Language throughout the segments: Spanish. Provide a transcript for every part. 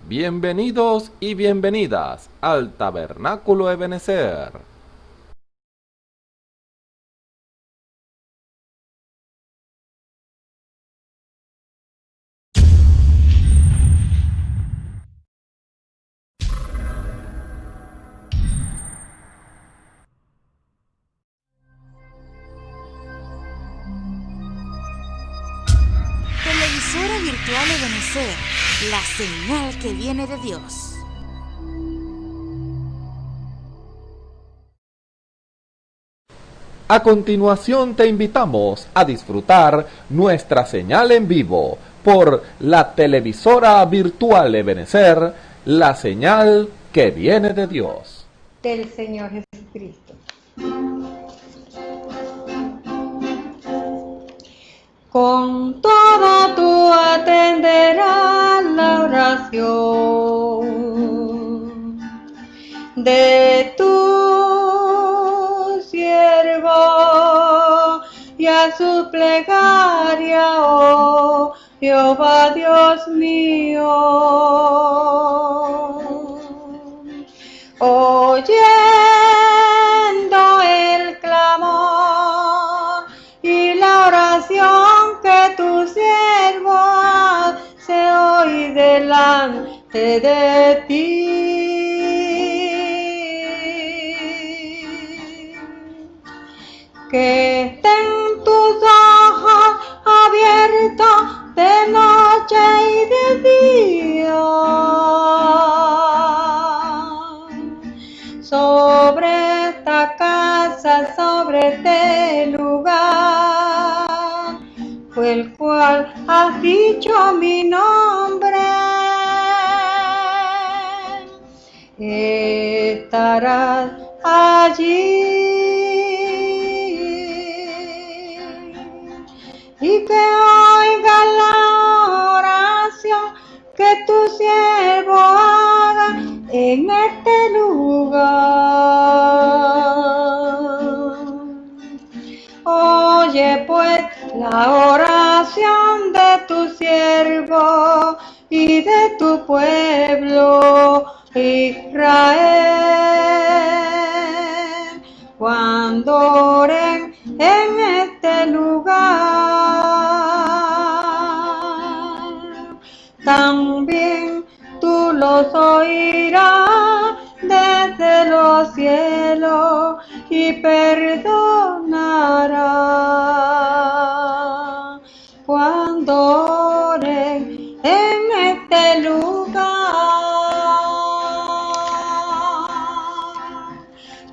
Bienvenidos y bienvenidas al Tabernáculo Ebenezer. Televisora virtual Ebenezer, la señal que viene de Dios. A continuación te invitamos a disfrutar nuestra señal en vivo por la televisora virtual Ebenezer, la señal que viene de Dios. Del Señor Jesucristo. Con todo tú atenderás la oración de tu siervo y a su plegaria, oh Jehová Dios mío. Oyendo el clamor y la oración que tu siervo hace hoy delante de ti. Que estén tus ojos abiertos de noche y de día sobre esta casa, sobre este lugar, por el cual has dicho mi nombre, estarás allí. Y que oiga la oración que tu siervo haga en este lugar. Oye pues la oración de tu siervo y de tu pueblo Israel, cuando oren en este lugar. También tú los oirás desde los cielos y perdonarás cuando oren en este lugar.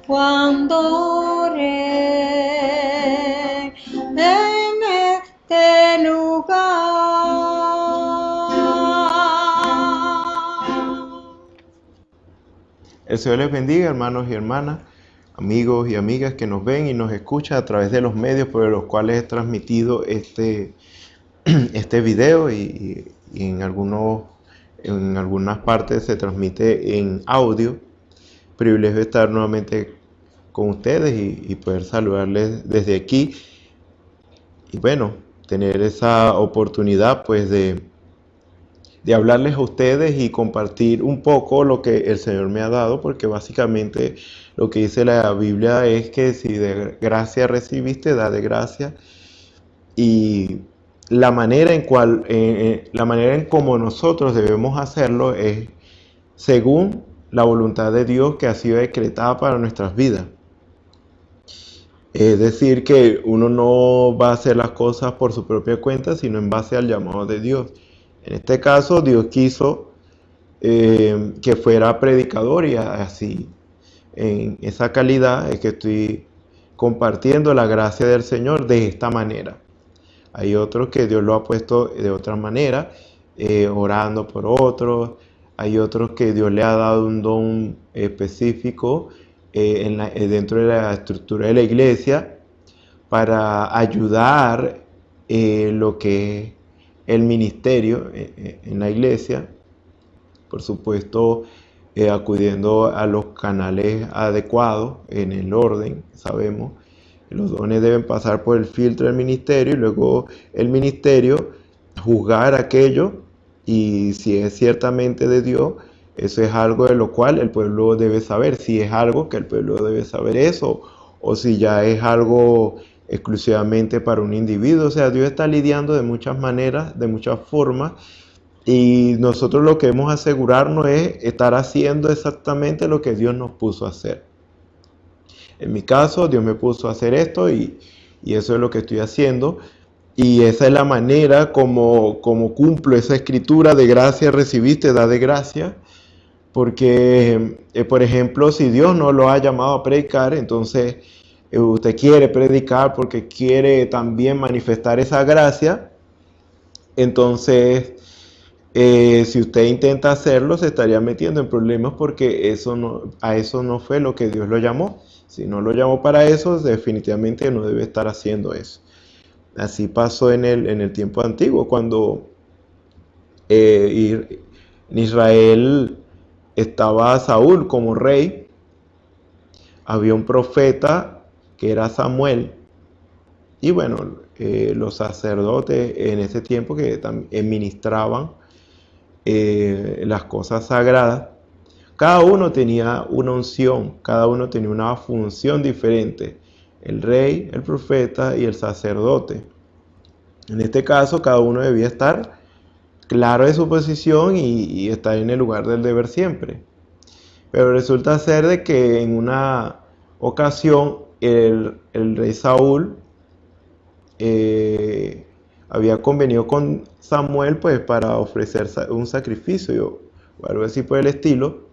Cuando oren en este lugar. El Señor les bendiga, hermanos y hermanas, amigos y amigas que nos ven y nos escuchan a través de los medios por los cuales he transmitido este video y en algunas partes se transmite en audio. Privilegio estar nuevamente con ustedes y poder saludarles desde aquí. Y bueno, tener esa oportunidad pues de hablarles a ustedes y compartir un poco lo que el Señor me ha dado, porque básicamente lo que dice la Biblia es que si de gracia recibiste, da de gracia. Y la manera en cómo nosotros debemos hacerlo es según la voluntad de Dios que ha sido decretada para nuestras vidas. Es decir, que uno no va a hacer las cosas por su propia cuenta, sino en base al llamado de Dios. En este caso, Dios quiso que fuera predicador y así, en esa calidad es que estoy compartiendo la gracia del Señor de esta manera. Hay otros que Dios lo ha puesto de otra manera, orando por otros. Hay otros que Dios le ha dado un don específico dentro de la estructura de la iglesia para ayudar lo que es el ministerio en la iglesia, por supuesto acudiendo a los canales adecuados en el orden. Sabemos que los dones deben pasar por el filtro del ministerio y luego el ministerio juzgar aquello Y si es ciertamente de Dios, eso es algo de lo cual el pueblo debe saber. Si es algo que el pueblo debe saber eso, o si ya es algo exclusivamente para un individuo. O sea, Dios está lidiando de muchas maneras, de muchas formas, y nosotros lo que debemos asegurarnos es estar haciendo exactamente lo que Dios nos puso a hacer. En mi caso, Dios me puso a hacer esto y eso es lo que estoy haciendo. Y esa es la manera como cumplo esa escritura: de gracia recibiste, da de gracia. Porque, por ejemplo, si Dios no lo ha llamado a predicar, entonces usted quiere predicar porque quiere también manifestar esa gracia. Entonces, si usted intenta hacerlo, se estaría metiendo en problemas, porque a eso no fue lo que Dios lo llamó. Si no lo llamó para eso, definitivamente no debe estar haciendo eso. Así pasó en el tiempo antiguo, cuando en Israel estaba Saúl como rey. Había un profeta que era Samuel. Y bueno, los sacerdotes en ese tiempo que también ministraban las cosas sagradas, cada uno tenía una unción, cada uno tenía una función diferente: el rey, el profeta y el sacerdote. En este caso, cada uno debía estar claro de su posición y estar en el lugar del deber siempre. Pero resulta ser de que en una ocasión el rey Saúl había convenido con Samuel, pues, para ofrecer un sacrificio o algo así por el estilo.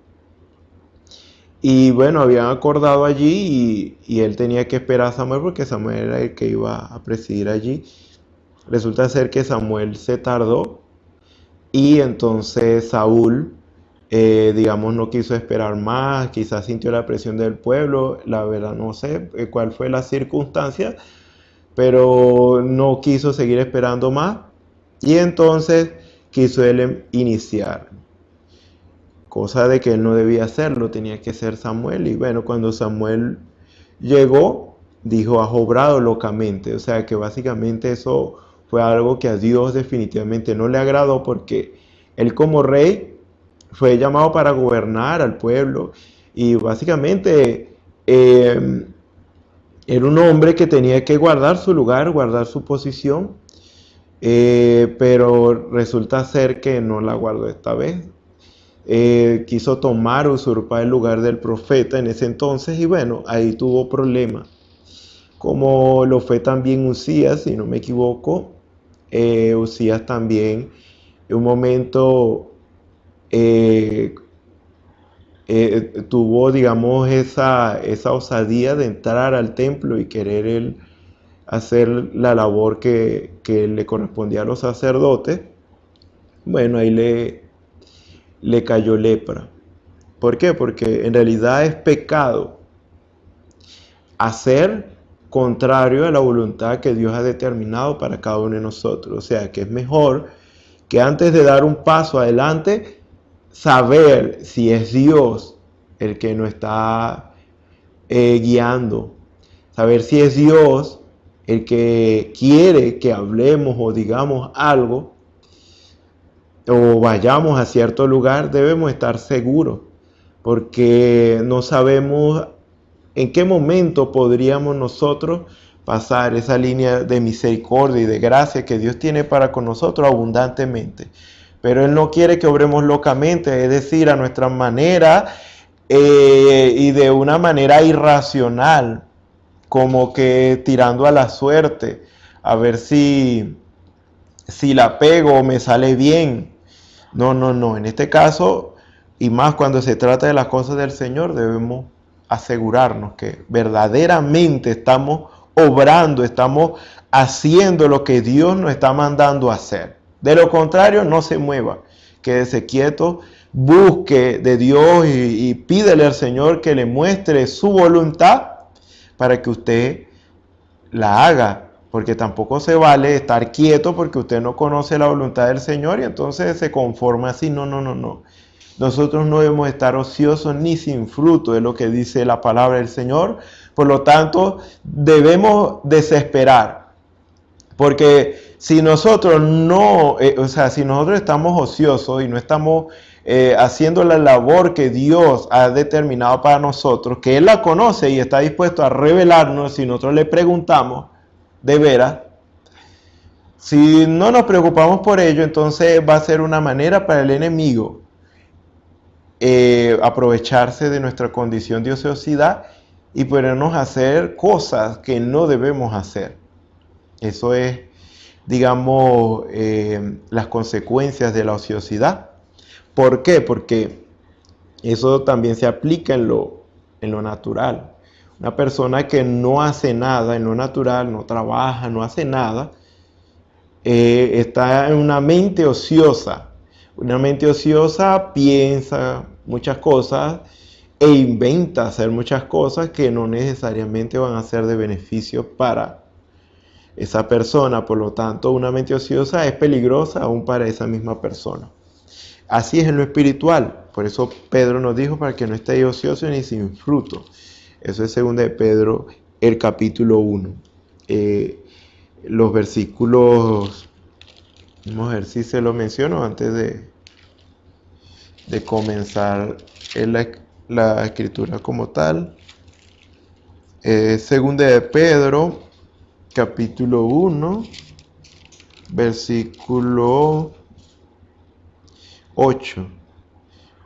Y bueno, habían acordado allí y él tenía que esperar a Samuel, porque Samuel era el que iba a presidir allí. Resulta ser que Samuel se tardó, y entonces Saúl, digamos, no quiso esperar más. Quizás sintió la presión del pueblo, la verdad no sé cuál fue la circunstancia, pero no quiso seguir esperando más, y entonces quiso él iniciar, cosa de que él no debía hacerlo, tenía que ser Samuel. Y bueno, cuando Samuel llegó, dijo: has obrado locamente. O sea que básicamente eso fue algo que a Dios definitivamente no le agradó, porque él, como rey, fue llamado para gobernar al pueblo, y básicamente era un hombre que tenía que guardar su lugar, guardar su posición, pero resulta ser que no la guardó esta vez. Quiso tomar, usurpar el lugar del profeta en ese entonces, y bueno, ahí tuvo problemas, como lo fue también Uzías, si no me equivoco. Uzías también en un momento tuvo, digamos, esa osadía de entrar al templo y querer él hacer la labor que le correspondía a los sacerdotes. Bueno, ahí le cayó lepra. ¿Por qué? Porque en realidad es pecado hacer contrario a la voluntad que Dios ha determinado para cada uno de nosotros. O sea, que es mejor que antes de dar un paso adelante, saber si es Dios el que nos está guiando, saber si es Dios el que quiere que hablemos o digamos algo, o vayamos a cierto lugar. Debemos estar seguros, porque no sabemos en qué momento podríamos nosotros pasar esa línea de misericordia y de gracia que Dios tiene para con nosotros abundantemente. Pero Él no quiere que obremos locamente, es decir, a nuestra manera y de una manera irracional, como que tirando a la suerte, a ver si la pego o me sale bien. No. En este caso, y más cuando se trata de las cosas del Señor, debemos asegurarnos que verdaderamente estamos obrando, estamos haciendo lo que Dios nos está mandando a hacer. De lo contrario, no se mueva, quédese quieto, busque de Dios y pídele al Señor que le muestre su voluntad para que usted la haga. Porque tampoco se vale estar quieto porque usted no conoce la voluntad del Señor y entonces se conforma así. No. Nosotros no debemos estar ociosos ni sin fruto, es lo que dice la palabra del Señor. Por lo tanto, debemos desesperar, porque si nosotros no, si nosotros estamos ociosos y no estamos haciendo la labor que Dios ha determinado para nosotros, que Él la conoce y está dispuesto a revelarnos si nosotros le preguntamos de veras, si no nos preocupamos por ello, entonces va a ser una manera para el enemigo aprovecharse de nuestra condición de ociosidad y ponernos a hacer cosas que no debemos hacer. Eso es, digamos, las consecuencias de la ociosidad. ¿Por qué? Porque eso también se aplica en lo natural. Una persona que no hace nada en lo natural, no trabaja, no hace nada, está en una mente ociosa. Una mente ociosa piensa muchas cosas e inventa hacer muchas cosas que no necesariamente van a ser de beneficio para esa persona. Por lo tanto, una mente ociosa es peligrosa aún para esa misma persona. Así es en lo espiritual. Por eso Pedro nos dijo para que no estéis ociosos ni sin fruto. Eso es 2 de Pedro, el capítulo 1. Los versículos, vamos a ver si se lo menciono antes de comenzar la escritura como tal. 2 de Pedro, capítulo 1, versículo 8.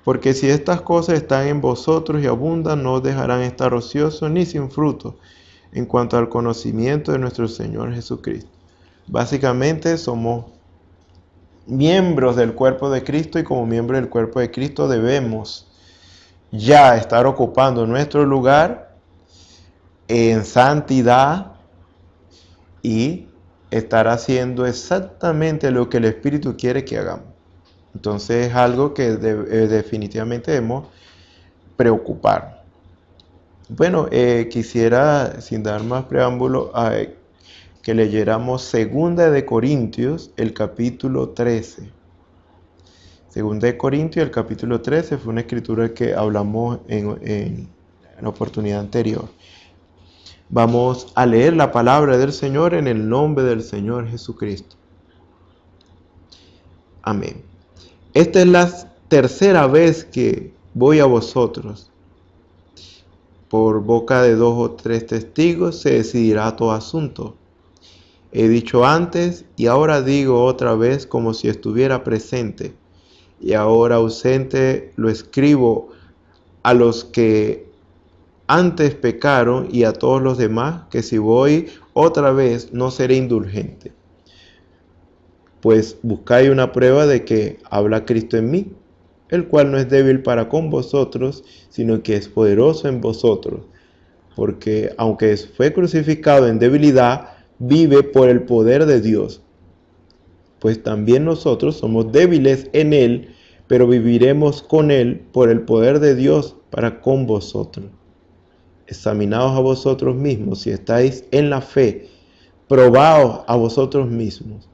Porque si estas cosas están en vosotros y abundan, no os dejarán estar ociosos ni sin fruto en cuanto al conocimiento de nuestro Señor Jesucristo. Básicamente somos miembros del cuerpo de Cristo y como miembros del cuerpo de Cristo debemos ya estar ocupando nuestro lugar en santidad y estar haciendo exactamente lo que el Espíritu quiere que hagamos. Entonces es algo que definitivamente debemos preocupar. Bueno, quisiera, sin dar más preámbulo, que leyéramos 2 de Corintios, el capítulo 13. 2 de Corintios, el capítulo 13, fue una escritura que hablamos en la oportunidad anterior. Vamos a leer la palabra del Señor en el nombre del Señor Jesucristo. Amén. Esta es la tercera vez que voy a vosotros. Por boca de 2 o 3 testigos se decidirá todo asunto. He dicho antes y ahora digo otra vez como si estuviera presente. Y ahora ausente lo escribo a los que antes pecaron y a todos los demás, que si voy otra vez no seré indulgente. Pues buscáis una prueba de que habla Cristo en mí, el cual no es débil para con vosotros, sino que es poderoso en vosotros. Porque aunque fue crucificado en debilidad, vive por el poder de Dios. Pues también nosotros somos débiles en Él, pero viviremos con Él por el poder de Dios para con vosotros. Examinaos a vosotros mismos si estáis en la fe, probaos a vosotros mismos.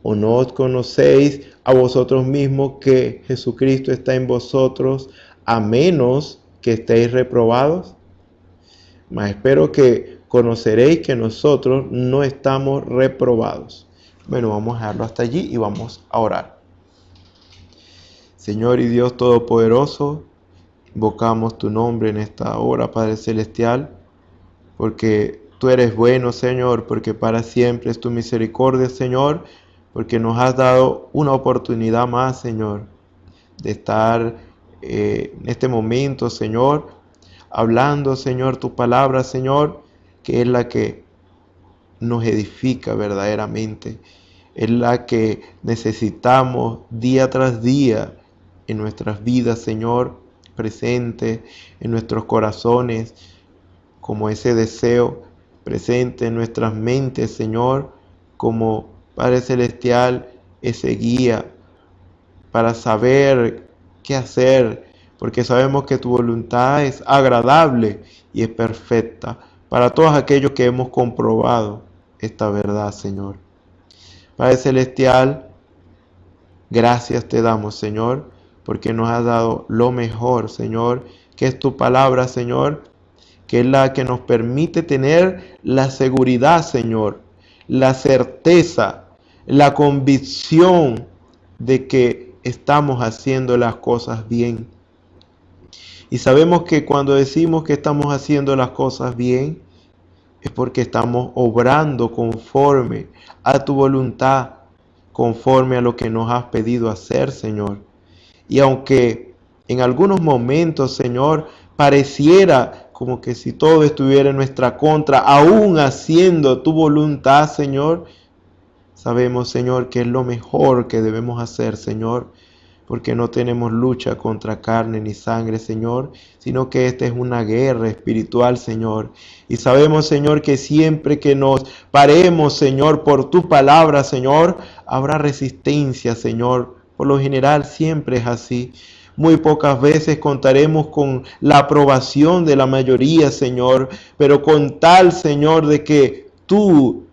¿O no os conocéis a vosotros mismos que Jesucristo está en vosotros, a menos que estéis reprobados? Mas espero que conoceréis que nosotros no estamos reprobados. Bueno, vamos a dejarlo hasta allí y vamos a orar. Señor y Dios Todopoderoso, invocamos tu nombre en esta hora, Padre Celestial, porque tú eres bueno, Señor, porque para siempre es tu misericordia, Señor, porque nos has dado una oportunidad más, Señor, de estar en este momento, Señor, hablando, Señor, tu palabra, Señor, que es la que nos edifica verdaderamente, es la que necesitamos día tras día en nuestras vidas, Señor, presente en nuestros corazones, como ese deseo presente en nuestras mentes, Señor, como Padre Celestial, ese guía para saber qué hacer, porque sabemos que tu voluntad es agradable y es perfecta para todos aquellos que hemos comprobado esta verdad, Señor. Padre Celestial, gracias te damos, Señor, porque nos has dado lo mejor, Señor, que es tu palabra, Señor, que es la que nos permite tener la seguridad, Señor, la certeza, la convicción de que estamos haciendo las cosas bien. Y sabemos que cuando decimos que estamos haciendo las cosas bien, es porque estamos obrando conforme a tu voluntad, conforme a lo que nos has pedido hacer, Señor. Y aunque en algunos momentos, Señor, pareciera como que si todo estuviera en nuestra contra, aún haciendo tu voluntad, Señor, sabemos, Señor, que es lo mejor que debemos hacer, Señor, porque no tenemos lucha contra carne ni sangre, Señor, sino que esta es una guerra espiritual, Señor. Y sabemos, Señor, que siempre que nos paremos, Señor, por tu palabra, Señor, habrá resistencia, Señor. Por lo general siempre es así. Muy pocas veces contaremos con la aprobación de la mayoría, Señor, pero con tal, Señor, de que tú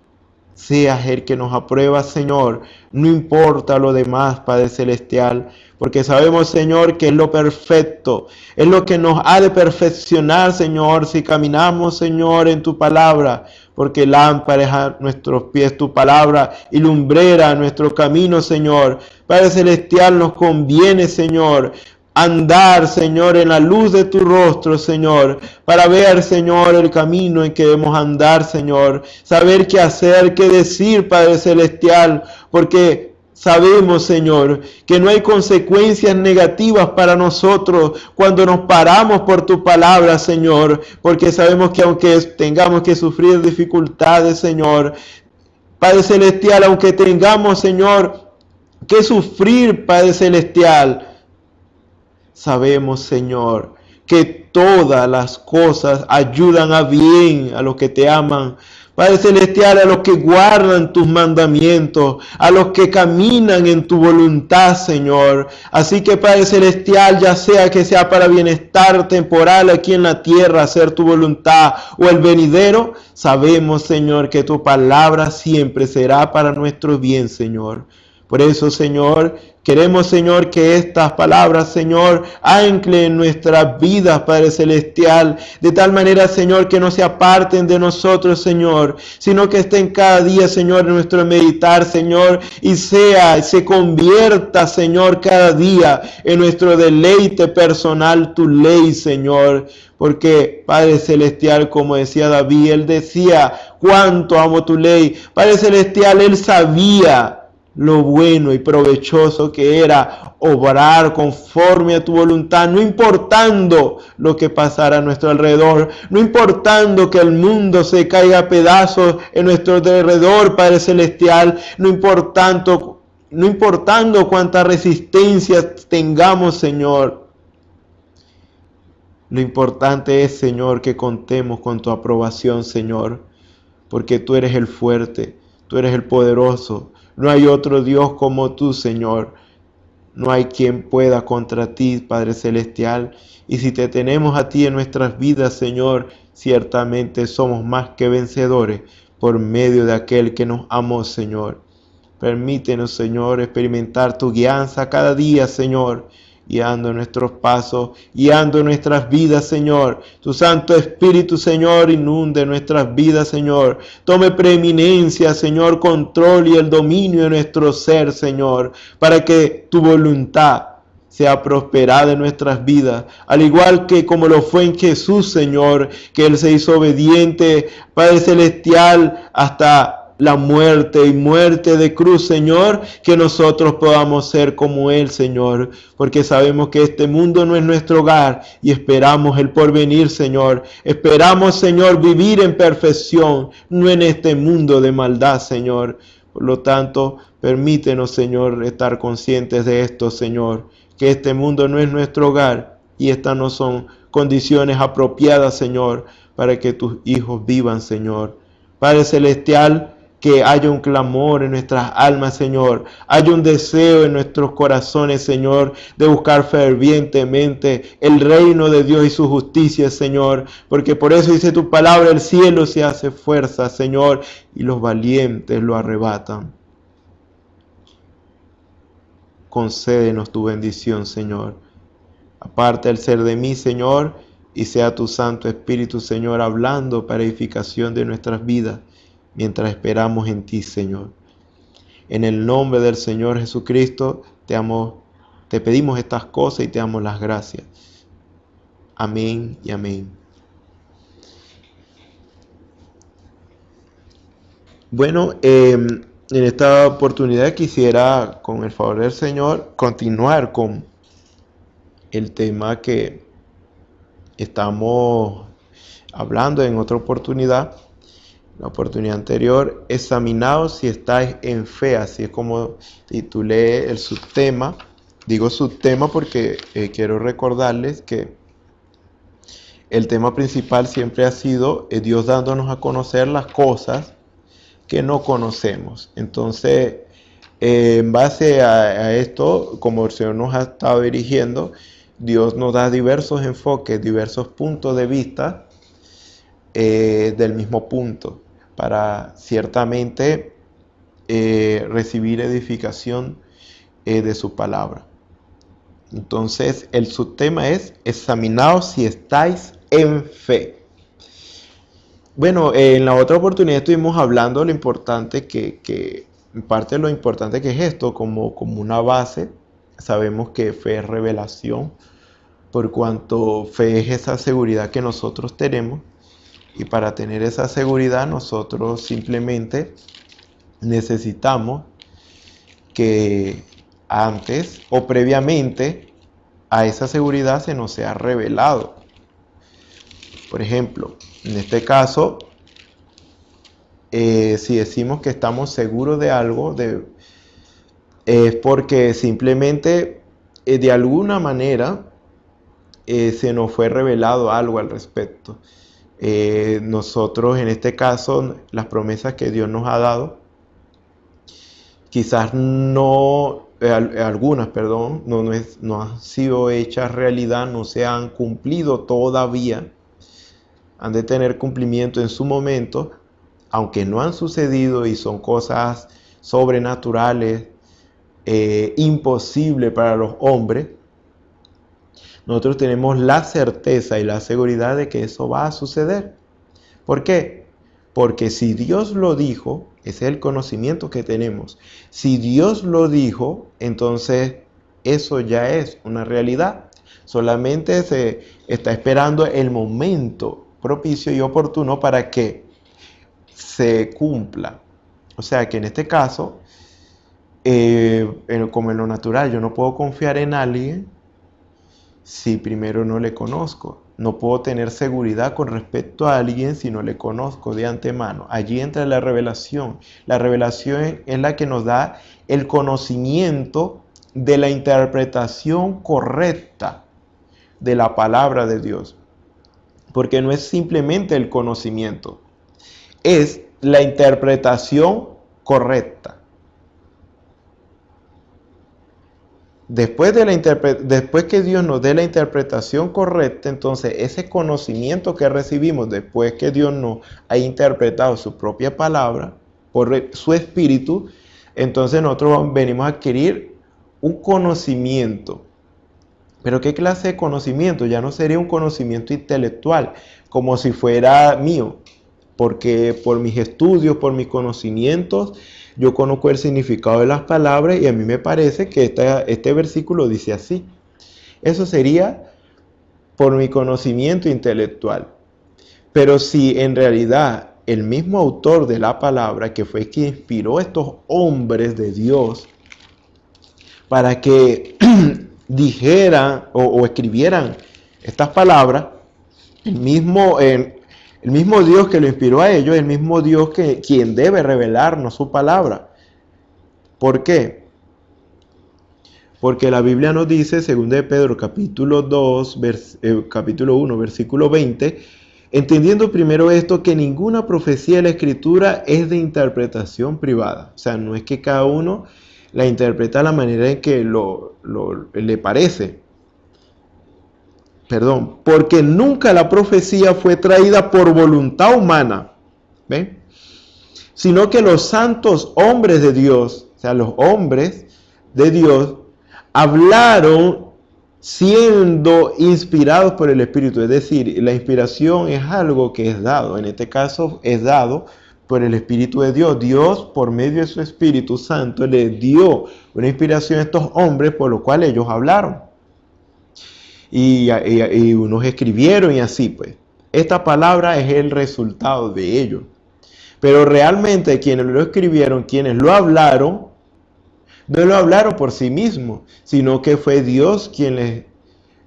seas el que nos aprueba, Señor, no importa lo demás, Padre Celestial, porque sabemos, Señor, que es lo perfecto, es lo que nos ha de perfeccionar, Señor, si caminamos, Señor, en tu palabra, porque lámpara es a nuestros pies tu palabra y lumbrera a nuestro camino, Señor. Padre Celestial, nos conviene, Señor, andar, Señor, en la luz de tu rostro, Señor, para ver, Señor, el camino en que debemos andar, Señor, saber qué hacer, qué decir, Padre Celestial, porque sabemos, Señor, que no hay consecuencias negativas para nosotros cuando nos paramos por tu palabra, Señor, porque sabemos que aunque tengamos que sufrir dificultades, Señor, Padre Celestial, aunque tengamos, Señor, que sufrir, Padre Celestial, sabemos, Señor, que todas las cosas ayudan a bien a los que te aman. Padre Celestial, a los que guardan tus mandamientos, a los que caminan en tu voluntad, Señor. Así que, Padre Celestial, ya sea que sea para bienestar temporal aquí en la tierra, hacer tu voluntad, o el venidero, sabemos, Señor, que tu palabra siempre será para nuestro bien, Señor. Por eso, Señor, queremos, Señor, que estas palabras, Señor, anclen en nuestras vidas, Padre Celestial, de tal manera, Señor, que no se aparten de nosotros, Señor, sino que estén cada día, Señor, en nuestro meditar, Señor, y se convierta, Señor, cada día en nuestro deleite personal, tu ley, Señor. Porque, Padre Celestial, como decía David, él decía, cuánto amo tu ley. Padre Celestial, él sabía lo bueno y provechoso que era obrar conforme a tu voluntad, no importando lo que pasara a nuestro alrededor, no importando que el mundo se caiga a pedazos en nuestro alrededor, Padre Celestial, no importando cuánta resistencia tengamos, Señor. Lo importante es, Señor, que contemos con tu aprobación, Señor, porque tú eres el fuerte, tú eres el poderoso. No hay otro Dios como tú, Señor. No hay quien pueda contra ti, Padre Celestial. Y si te tenemos a ti en nuestras vidas, Señor, ciertamente somos más que vencedores por medio de aquel que nos amó, Señor. Permítenos, Señor, experimentar tu guianza cada día, Señor, guiando nuestros pasos, guiando nuestras vidas, Señor. Tu Santo Espíritu, Señor, inunde nuestras vidas, Señor. Tome preeminencia, Señor, control y el dominio de nuestro ser, Señor, para que tu voluntad sea prosperada en nuestras vidas, al igual que como lo fue en Jesús, Señor, que Él se hizo obediente, Padre Celestial, hasta la muerte y muerte de cruz, Señor, que nosotros podamos ser como Él, Señor, porque sabemos que este mundo no es nuestro hogar y esperamos el porvenir, Señor. Esperamos, Señor, vivir en perfección, no en este mundo de maldad, Señor. Por lo tanto, permítenos, Señor, estar conscientes de esto, Señor, que este mundo no es nuestro hogar y estas no son condiciones apropiadas, Señor, para que tus hijos vivan, Señor. Padre Celestial, que haya un clamor en nuestras almas, Señor. Haya un deseo en nuestros corazones, Señor, de buscar fervientemente el reino de Dios y su justicia, Señor. Porque por eso dice tu palabra, el cielo se hace fuerza, Señor, y los valientes lo arrebatan. Concédenos tu bendición, Señor. Aparta el ser de mí, Señor, y sea tu Santo Espíritu, Señor, hablando para edificación de nuestras vidas. mientras esperamos en ti, Señor. En el nombre del Señor Jesucristo, te pedimos estas cosas y te damos las gracias. Amén y amén. Bueno, en esta oportunidad quisiera, con el favor del Señor, continuar con el tema que estamos hablando en otra oportunidad. La oportunidad anterior, examinaos si estáis en fe, así es como titulé el subtema. Digo subtema porque quiero recordarles que el tema principal siempre ha sido Dios dándonos a conocer las cosas que no conocemos. Entonces, en base a esto, como el Señor nos ha estado dirigiendo, Dios nos da diversos enfoques, diversos puntos de vista del mismo punto, para ciertamente recibir edificación de su palabra. Entonces, el subtema es: examinaos si estáis en fe. Bueno, en la otra oportunidad estuvimos hablando de lo importante en parte de lo importante que es esto, como una base. Sabemos que fe es revelación, por cuanto fe es esa seguridad que nosotros tenemos. Y para tener esa seguridad, nosotros simplemente necesitamos que antes o previamente a esa seguridad se nos sea revelado. Por ejemplo, en este caso, si decimos que estamos seguros de algo, es porque simplemente de alguna manera se nos fue revelado algo al respecto. Nosotros, en este caso, las promesas que Dios nos ha dado, quizás algunas no han sido hechas realidad, no se han cumplido todavía. Han de tener cumplimiento en su momento, aunque no han sucedido y son cosas sobrenaturales, imposibles para los hombres. Nosotros tenemos la certeza y la seguridad de que eso va a suceder. ¿Por qué? Porque si Dios lo dijo, ese es el conocimiento que tenemos. Si Dios lo dijo, entonces eso ya es una realidad. Solamente se está esperando el momento propicio y oportuno para que se cumpla. O sea que en este caso, como en lo natural, yo no puedo confiar en alguien si primero no le conozco. No puedo tener seguridad con respecto a alguien si no le conozco de antemano. Allí entra la revelación. La revelación es la que nos da el conocimiento de la interpretación correcta de la palabra de Dios. Porque no es simplemente el conocimiento, es la interpretación correcta. Después que Dios nos dé la interpretación correcta, entonces ese conocimiento que recibimos después que Dios nos ha interpretado su propia palabra por su espíritu, entonces nosotros venimos a adquirir un conocimiento. Pero ¿qué clase de conocimiento? Ya no sería un conocimiento intelectual, como si fuera mío, porque por mis estudios, por mis conocimientos, yo conozco el significado de las palabras y a mí me parece que este versículo dice así. Eso sería por mi conocimiento intelectual. Pero si en realidad el mismo autor de la palabra, que fue quien inspiró a estos hombres de Dios para que dijeran o escribieran estas palabras, el mismo Dios que lo inspiró a ellos, el mismo Dios quien debe revelarnos su palabra. ¿Por qué? Porque la Biblia nos dice, 2 de Pedro capítulo 1, versículo 20, entendiendo primero esto, que ninguna profecía de la Escritura es de interpretación privada. O sea, no es que cada uno la interpreta de la manera en que le parece. Porque nunca la profecía fue traída por voluntad humana, ¿ven? Sino que los santos hombres de Dios, o sea, los hombres de Dios, hablaron siendo inspirados por el Espíritu. Es decir, la inspiración es algo que es dado. En este caso es dado por el Espíritu de Dios. Dios, por medio de su Espíritu Santo, le dio una inspiración a estos hombres por lo cual ellos hablaron. Y unos escribieron y así pues. Esta palabra es el resultado de ello. Pero realmente quienes lo escribieron, quienes lo hablaron, no lo hablaron por sí mismos, sino que fue Dios quien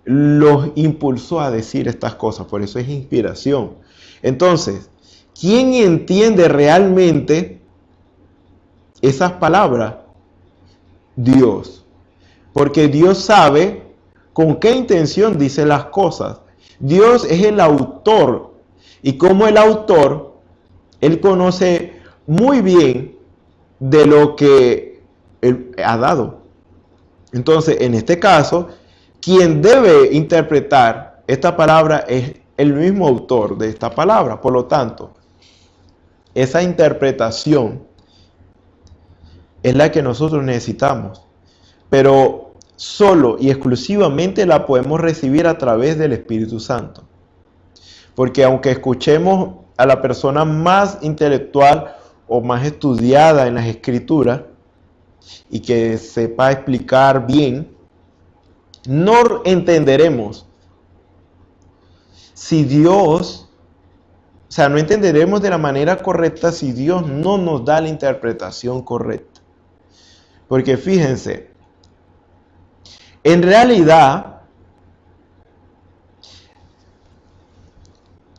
los impulsó a decir estas cosas. Por eso es inspiración. Entonces, ¿quién entiende realmente esas palabras? Dios. Porque Dios sabe con qué intención dice las cosas. Dios es el autor. Y como el autor, Él conoce muy bien de lo que Él ha dado. Entonces, en este caso, quien debe interpretar esta palabra es el mismo autor de esta palabra. Por lo tanto, esa interpretación es la que nosotros necesitamos. Pero solo y exclusivamente la podemos recibir a través del Espíritu Santo. Porque aunque escuchemos a la persona más intelectual o más estudiada en las Escrituras y que sepa explicar bien, no entenderemos si Dios, o sea, no entenderemos de la manera correcta si Dios no nos da la interpretación correcta. Porque fíjense, en realidad,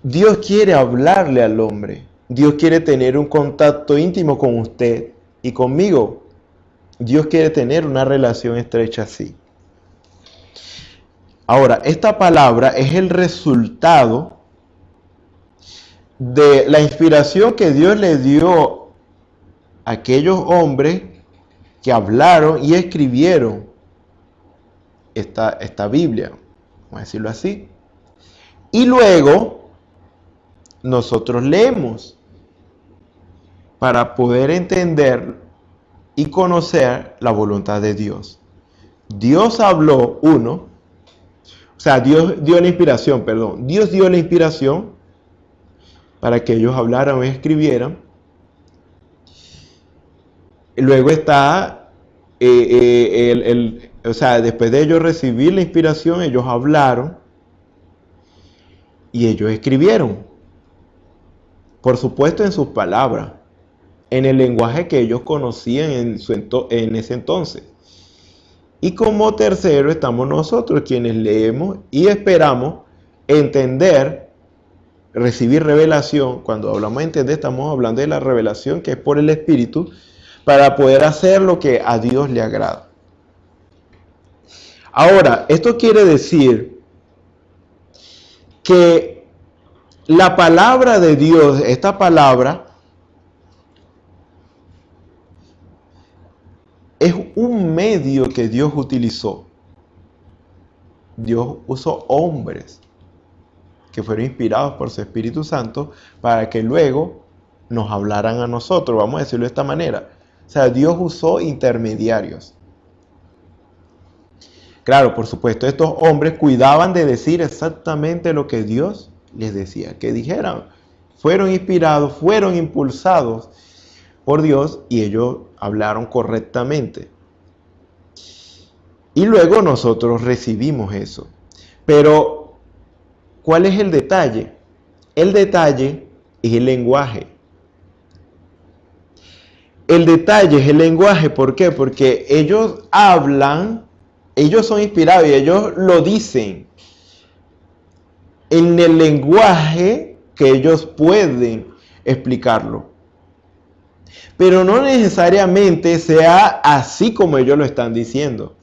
Dios quiere hablarle al hombre. Dios quiere tener un contacto íntimo con usted y conmigo. Dios quiere tener una relación estrecha así. Ahora, esta palabra es el resultado de la inspiración que Dios le dio a aquellos hombres que hablaron y escribieron esta Biblia, vamos a decirlo así. Y luego nosotros leemos para poder entender y conocer la voluntad de Dios. Dios habló, Dios dio la inspiración, Dios dio la inspiración para que ellos hablaran o escribieran. Luego está después de ellos recibir la inspiración, ellos hablaron y ellos escribieron. Por supuesto en sus palabras, en el lenguaje que ellos conocían en ese entonces. Y como tercero estamos nosotros, quienes leemos y esperamos entender, recibir revelación. Cuando hablamos de entender, estamos hablando de la revelación que es por el Espíritu, para poder hacer lo que a Dios le agrada. Ahora, esto quiere decir que la palabra de Dios, esta palabra, es un medio que Dios utilizó. Dios usó hombres que fueron inspirados por su Espíritu Santo para que luego nos hablaran a nosotros, vamos a decirlo de esta manera. O sea, Dios usó intermediarios. Claro, por supuesto, estos hombres cuidaban de decir exactamente lo que Dios les decía que dijeran. Fueron inspirados, fueron impulsados por Dios y ellos hablaron correctamente. Y luego nosotros recibimos eso. Pero, ¿cuál es el detalle? El detalle es el lenguaje. El detalle es el lenguaje, ¿por qué? Porque ellos hablan, ellos son inspirados y ellos lo dicen en el lenguaje que ellos pueden explicarlo. Pero no necesariamente sea así como ellos lo están diciendo.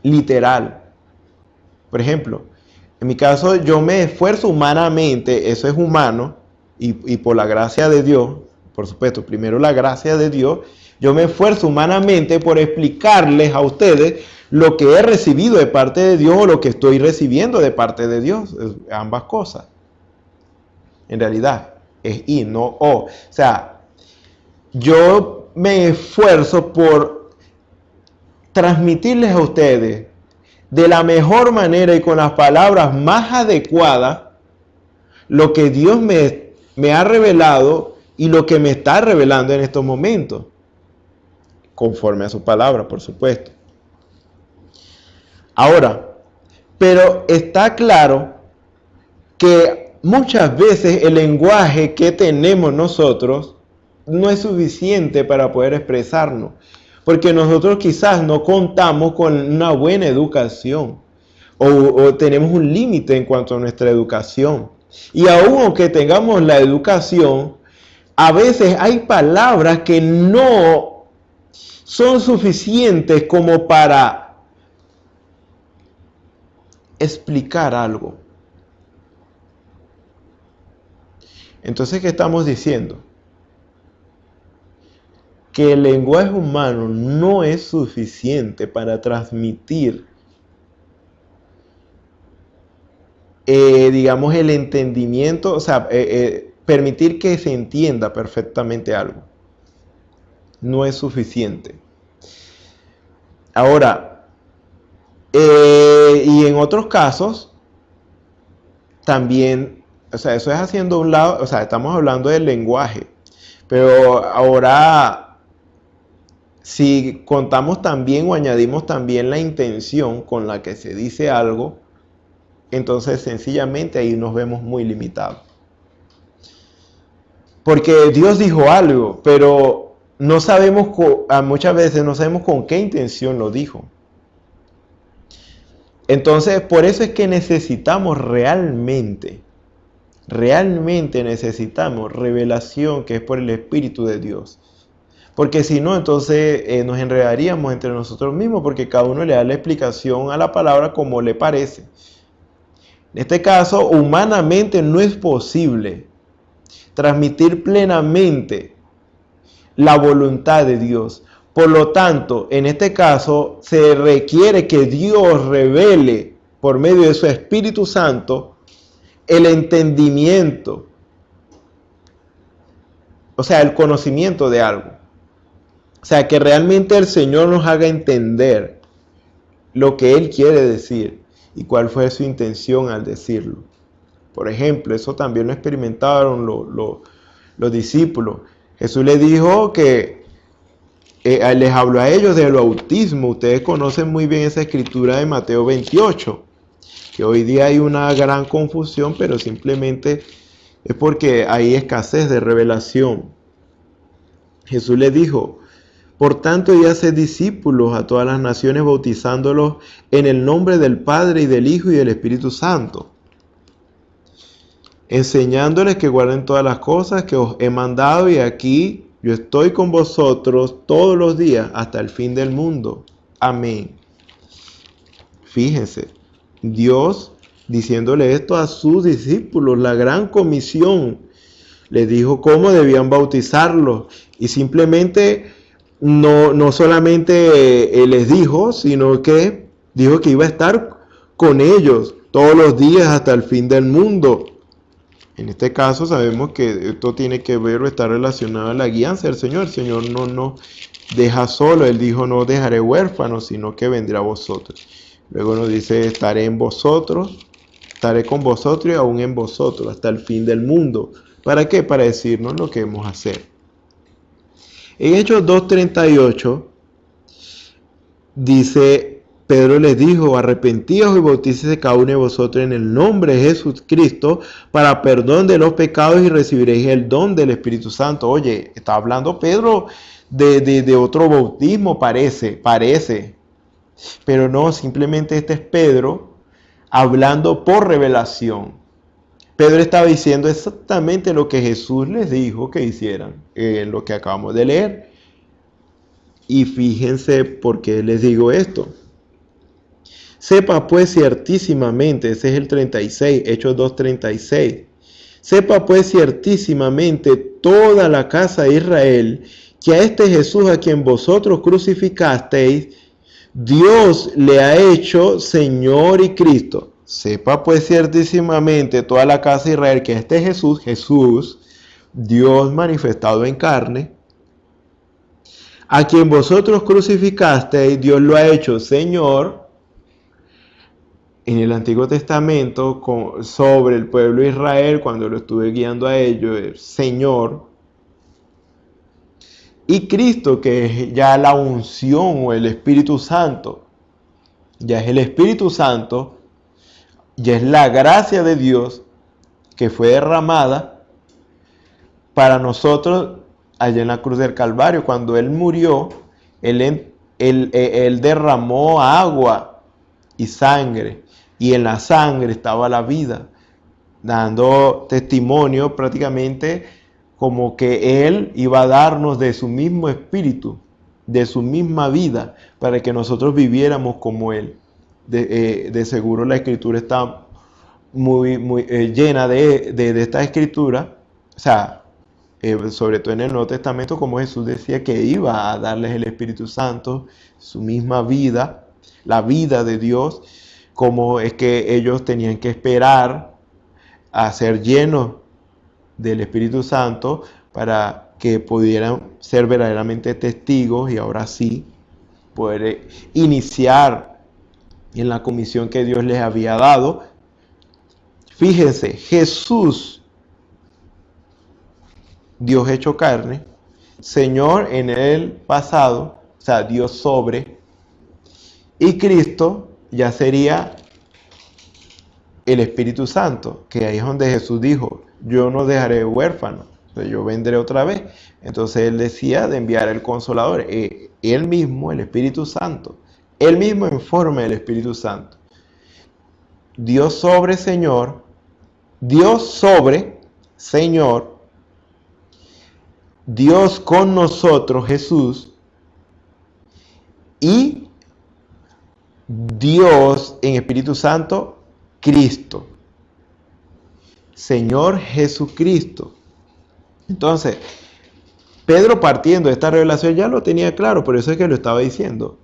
Literal. Por ejemplo, en mi caso yo me esfuerzo humanamente, eso es humano, y por la gracia de Dios, por supuesto, primero la gracia de Dios, yo me esfuerzo humanamente por explicarles a ustedes lo que he recibido de parte de Dios o lo que estoy recibiendo de parte de Dios. Ambas cosas. En realidad, es y, no o. O sea, yo me esfuerzo por transmitirles a ustedes de la mejor manera y con las palabras más adecuadas lo que Dios me ha revelado y lo que me está revelando en estos momentos, conforme a su palabra, por supuesto. Ahora, pero está claro que muchas veces el lenguaje que tenemos nosotros no es suficiente para poder expresarnos, porque nosotros quizás no contamos con una buena educación o tenemos un límite en cuanto a nuestra educación. Y aun aunque tengamos la educación, a veces hay palabras que no son suficientes como para explicar algo. Entonces, ¿qué estamos diciendo? Que el lenguaje humano no es suficiente para transmitir, digamos, el entendimiento, o sea, permitir que se entienda perfectamente algo. No es suficiente. Ahora, y en otros casos, también, o sea, eso es haciendo un lado, o sea, estamos hablando del lenguaje, pero ahora, si contamos también o añadimos también la intención con la que se dice algo, entonces sencillamente ahí nos vemos muy limitados. Porque Dios dijo algo, pero no sabemos, muchas veces no sabemos con qué intención lo dijo. Entonces, por eso es que necesitamos realmente necesitamos revelación que es por el Espíritu de Dios. Porque si no, entonces nos enredaríamos entre nosotros mismos, porque cada uno le da la explicación a la palabra como le parece. En este caso, humanamente no es posible transmitir plenamente la voluntad de Dios. Por lo tanto, en este caso, se requiere que Dios revele por medio de su Espíritu Santo el entendimiento, o sea, el conocimiento de algo. O sea, que realmente el Señor nos haga entender lo que Él quiere decir y cuál fue su intención al decirlo. Por ejemplo, eso también lo experimentaron los discípulos. Jesús les dijo que les habló a ellos del bautismo. Ustedes conocen muy bien esa escritura de Mateo 28, que hoy día hay una gran confusión, pero simplemente es porque hay escasez de revelación. Jesús les dijo: por tanto, y haced discípulos a todas las naciones, bautizándolos en el nombre del Padre y del Hijo y del Espíritu Santo, enseñándoles que guarden todas las cosas que os he mandado, y aquí yo estoy con vosotros todos los días hasta el fin del mundo. Amén. Fíjense, Dios diciéndole esto a sus discípulos, la gran comisión, les dijo cómo debían bautizarlos, y simplemente no solamente les dijo, sino que dijo que iba a estar con ellos todos los días hasta el fin del mundo. En este caso sabemos que esto tiene que ver o está relacionado a la guianza del Señor. El Señor no nos deja solo. Él dijo: no os dejaré huérfanos, sino que vendré a vosotros. Luego nos dice: estaré en vosotros, estaré con vosotros y aún en vosotros hasta el fin del mundo. ¿Para qué? Para decirnos lo que hemos de hacer. En Hechos 2:38 dice: Pedro les dijo: arrepentíos y bautícese cada uno de vosotros en el nombre de Jesucristo para perdón de los pecados y recibiréis el don del Espíritu Santo. Oye, está hablando Pedro de otro bautismo, parece, pero no, simplemente este es Pedro hablando por revelación. Pedro estaba diciendo exactamente lo que Jesús les dijo que hicieran, lo que acabamos de leer. Y fíjense por qué les digo esto. Sepa pues ciertísimamente, ese es el 36, Hechos 2:36. Sepa pues ciertísimamente toda la casa de Israel, que a este Jesús a quien vosotros crucificasteis, Dios le ha hecho Señor y Cristo. Sepa pues ciertísimamente toda la casa de Israel que este Jesús, Dios manifestado en carne, a quien vosotros crucificasteis, Dios lo ha hecho Señor. En el Antiguo Testamento, sobre el pueblo de Israel, cuando lo estuve guiando a ellos, el Señor Y Cristo, que es ya la unción o el Espíritu Santo, ya es el Espíritu Santo, ya es la gracia de Dios que fue derramada para nosotros allá en la cruz del Calvario. Cuando Él murió, Él derramó agua y sangre, y en la sangre estaba la vida, dando testimonio prácticamente como que Él iba a darnos de su mismo espíritu, de su misma vida, para que nosotros viviéramos como Él. De seguro la Escritura está muy llena de esta Escritura, o sea, sobre todo en el Nuevo Testamento, como Jesús decía que iba a darles el Espíritu Santo, su misma vida, la vida de Dios, como es que ellos tenían que esperar a ser llenos del Espíritu Santo para que pudieran ser verdaderamente testigos y ahora sí poder iniciar en la comisión que Dios les había dado. Fíjense, Jesús, Dios hecho carne, Señor en el pasado, o sea, Dios sobre, y Cristo ya sería el Espíritu Santo, que ahí es donde Jesús dijo, yo no dejaré huérfano, yo vendré otra vez. Entonces Él decía de enviar el Consolador, Él mismo, el Espíritu Santo, Él mismo en forma del Espíritu Santo. Dios sobre Señor, Dios sobre Señor, Dios con nosotros, Jesús, y Dios en Espíritu Santo, Cristo, Señor Jesucristo. Entonces, Pedro, partiendo de esta revelación, ya lo tenía claro, por eso es que lo estaba diciendo.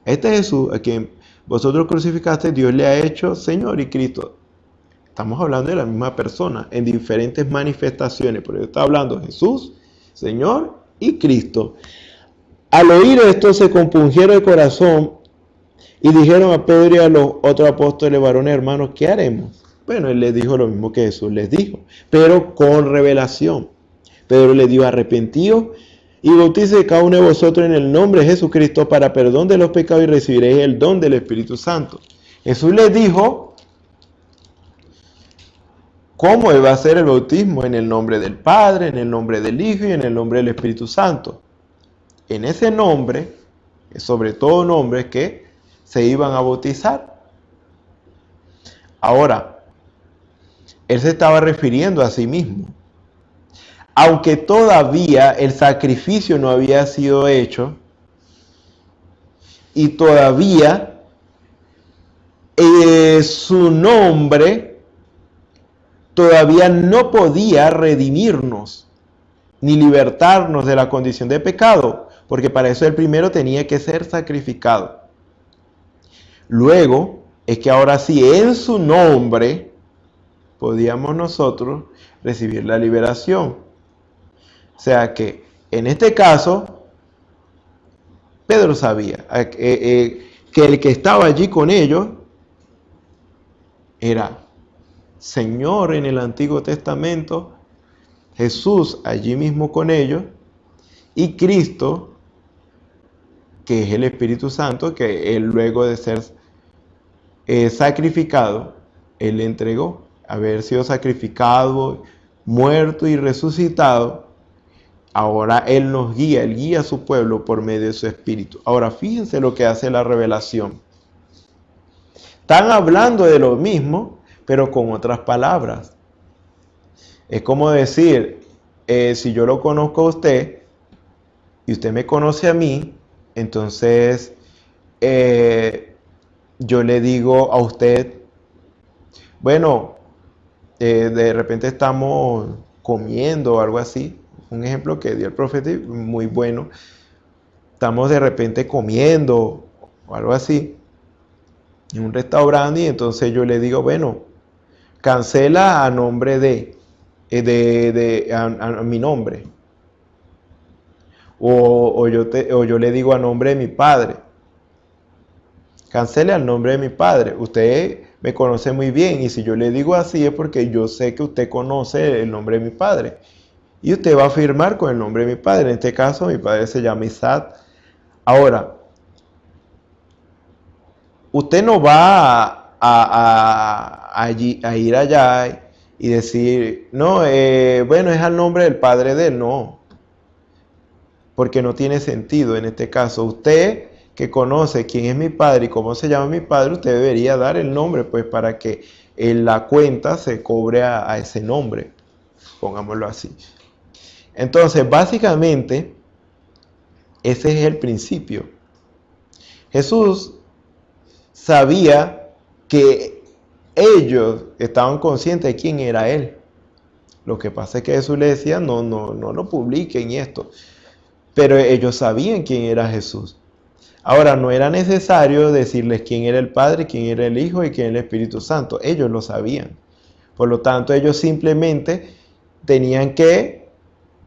Este Jesús a quien vosotros crucificaste, Dios le ha hecho Señor y Cristo. Estamos hablando de la misma persona en diferentes manifestaciones, pero está hablando Jesús, Señor y Cristo. Al oír esto se compungieron el corazón y dijeron a Pedro y a los otros apóstoles, varones hermanos, ¿qué haremos? Bueno, él les dijo lo mismo que Jesús les dijo, pero con revelación. Pedro les dijo, arrepentíos y bautícese cada uno de vosotros en el nombre de Jesucristo para perdón de los pecados y recibiréis el don del Espíritu Santo. Jesús les dijo cómo va a ser el bautismo, en el nombre del Padre, en el nombre del Hijo y en el nombre del Espíritu Santo. En ese nombre, sobre todo nombres que se iban a bautizar. Ahora, Él se estaba refiriendo a sí mismo. Aunque todavía el sacrificio no había sido hecho y todavía su nombre todavía no podía redimirnos ni libertarnos de la condición de pecado, porque para eso el primero tenía que ser sacrificado. Luego es que ahora sí en su nombre podíamos nosotros recibir la liberación. O sea que en este caso, Pedro sabía que el que estaba allí con ellos era Señor en el Antiguo Testamento, Jesús allí mismo con ellos, y Cristo, que es el Espíritu Santo, que Él luego de ser sacrificado, Él le entregó, haber sido sacrificado, muerto y resucitado. Ahora Él nos guía, Él guía a su pueblo por medio de su Espíritu. Ahora fíjense lo que hace la revelación. Están hablando de lo mismo, pero con otras palabras. Es como decir, si yo lo conozco a usted y usted me conoce a mí, entonces yo le digo a usted, bueno, de repente estamos comiendo o algo así. Un ejemplo que dio el profeta muy bueno. Estamos de repente comiendo o algo así en un restaurante y entonces yo le digo, bueno, cancela a nombre a mi nombre. O yo le digo a nombre de mi padre. Cancele al nombre de mi padre. Usted me conoce muy bien y si yo le digo así es porque yo sé que usted conoce el nombre de mi padre. Y usted va a firmar con el nombre de mi padre. En este caso, mi padre se llama Isaac. Ahora, usted no va a ir allá y decir, no, bueno, es al nombre del padre de él. No, porque no tiene sentido en este caso. Usted que conoce quién es mi padre y cómo se llama mi padre, usted debería dar el nombre, pues para que en la cuenta se cobre a ese nombre, pongámoslo así. Entonces, básicamente, ese es el principio. Jesús sabía que ellos estaban conscientes de quién era Él. Lo que pasa es que Jesús le decía, no lo publiquen esto. Pero ellos sabían quién era Jesús. Ahora, no era necesario decirles quién era el Padre, quién era el Hijo y quién era el Espíritu Santo. Ellos lo sabían. Por lo tanto, ellos simplemente tenían que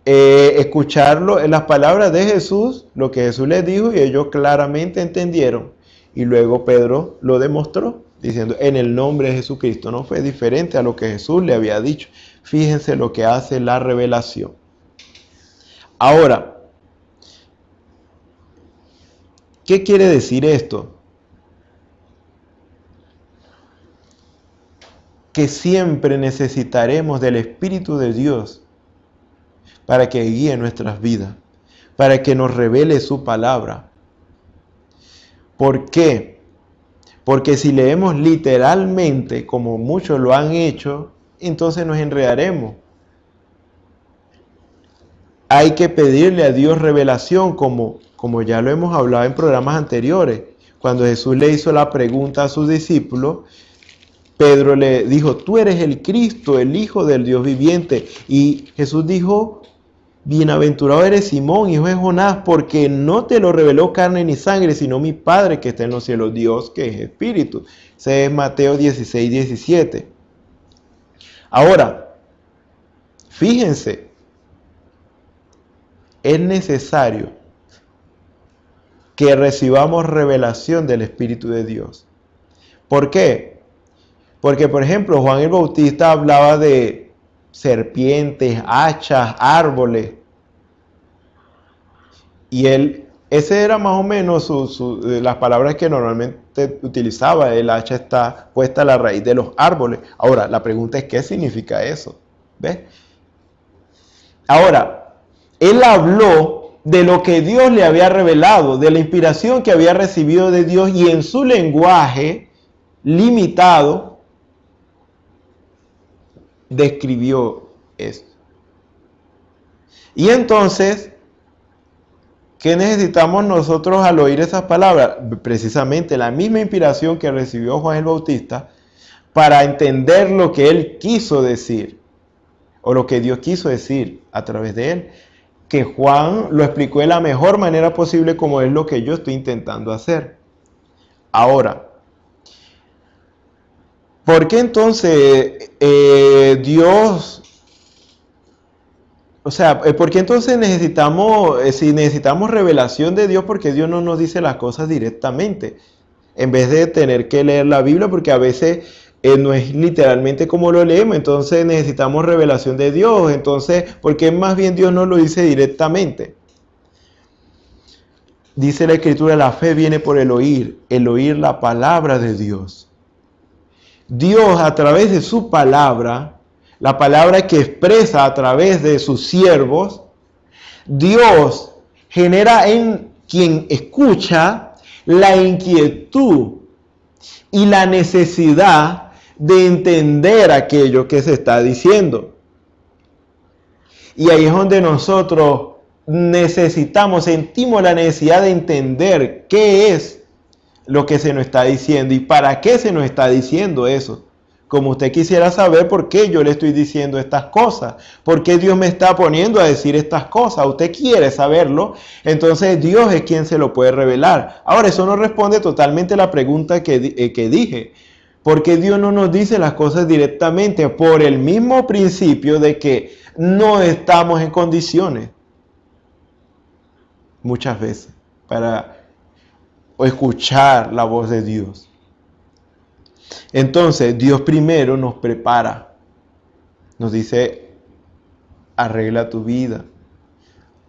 escucharlo en las palabras de Jesús, lo que Jesús les dijo, y ellos claramente entendieron. Y luego Pedro lo demostró, diciendo, en el nombre de Jesucristo. No fue diferente a lo que Jesús le había dicho. Fíjense lo que hace la revelación. Ahora, ¿qué quiere decir esto? Que siempre necesitaremos del Espíritu de Dios para que guíe nuestras vidas, para que nos revele su palabra. ¿Por qué? Porque si leemos literalmente, como muchos lo han hecho, entonces nos enredaremos. Hay que pedirle a Dios revelación, como ya lo hemos hablado en programas anteriores. Cuando Jesús le hizo la pregunta a sus discípulos, Pedro le dijo, tú eres el Cristo, el Hijo del Dios viviente. Y Jesús dijo, bienaventurado eres Simón, hijo de Jonás, porque no te lo reveló carne ni sangre, sino mi Padre que está en los cielos, Dios que es Espíritu. Ese es Mateo 16, 17. Ahora, fíjense, es necesario que recibamos revelación del Espíritu de Dios. ¿Por qué? Porque, por ejemplo, Juan el Bautista hablaba de serpientes, hachas, árboles. Y ese era más o menos las palabras que normalmente utilizaba. El hacha está puesta a la raíz de los árboles. Ahora, la pregunta es, ¿qué significa eso? ¿Ves? Ahora, él habló de lo que Dios le había revelado, de la inspiración que había recibido de Dios, y en su lenguaje limitado describió esto. Y entonces, ¿qué necesitamos nosotros al oír esas palabras? Precisamente la misma inspiración que recibió Juan el Bautista para entender lo que él quiso decir, o lo que Dios quiso decir a través de él, que Juan lo explicó de la mejor manera posible, como es lo que yo estoy intentando hacer. Ahora, ¿por qué entonces Dios... O sea, ¿por qué entonces si necesitamos revelación de Dios, porque Dios no nos dice las cosas directamente? En vez de tener que leer la Biblia, porque a veces no es literalmente como lo leemos, entonces necesitamos revelación de Dios. Entonces, ¿por qué más bien Dios no lo dice directamente? Dice la Escritura, la fe viene por el oír la palabra de Dios. Dios, a través de su palabra, la palabra que expresa a través de sus siervos, Dios genera en quien escucha la inquietud y la necesidad de entender aquello que se está diciendo. Y ahí es donde nosotros sentimos la necesidad de entender qué es lo que se nos está diciendo y para qué se nos está diciendo eso. Como usted quisiera saber por qué yo le estoy diciendo estas cosas, por qué Dios me está poniendo a decir estas cosas. Usted quiere saberlo, entonces Dios es quien se lo puede revelar. Ahora, eso no responde totalmente a la pregunta que dije. ¿Por qué Dios no nos dice las cosas directamente? Por el mismo principio de que no estamos en condiciones, muchas veces, para escuchar la voz de Dios. Entonces, Dios primero nos prepara. Nos dice, arregla tu vida,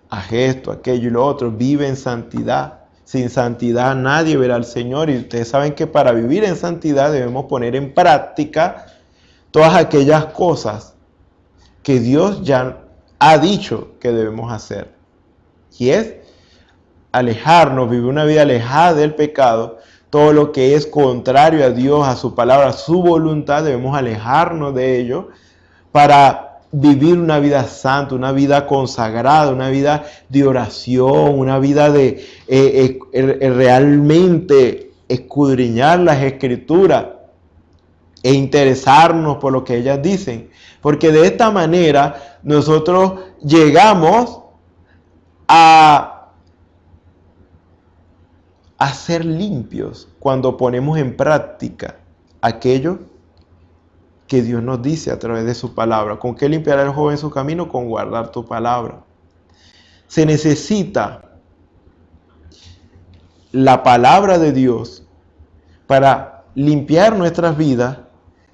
haz esto, aquello y lo otro, vive en santidad. Sin santidad nadie verá al Señor, y ustedes saben que para vivir en santidad debemos poner en práctica todas aquellas cosas que Dios ya ha dicho que debemos hacer. Y es alejarnos, vivir una vida alejada del pecado. Todo lo que es contrario a Dios, a su palabra, a su voluntad, debemos alejarnos de ello para vivir una vida santa, una vida consagrada, una vida de oración, una vida de realmente escudriñar las Escrituras e interesarnos por lo que ellas dicen. Porque de esta manera nosotros llegamos a ser limpios cuando ponemos en práctica aquello que Dios nos dice a través de su palabra. ¿Con qué limpiará el joven su camino? Con guardar tu palabra. Se necesita la palabra de Dios para limpiar nuestras vidas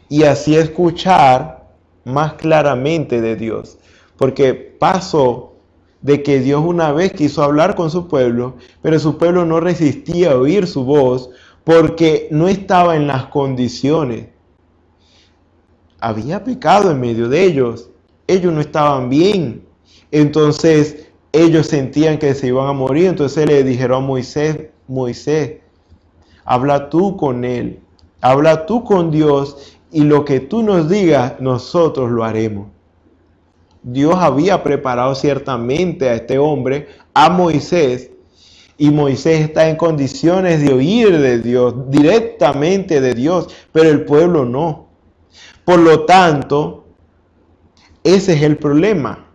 y así escuchar más claramente de Dios. Porque pasó de que Dios una vez quiso hablar con su pueblo, pero su pueblo no resistía a oír su voz porque no estaba en las condiciones. Había pecado en medio de ellos. Ellos no estaban bien. Entonces ellos sentían que se iban a morir. Entonces le dijeron a Moisés, Moisés, habla tú con él, habla tú con Dios, y lo que tú nos digas, nosotros lo haremos. Dios había preparado ciertamente a este hombre, a Moisés, y Moisés está en condiciones de oír de Dios, directamente de Dios, pero el pueblo no. Por lo tanto, ese es el problema.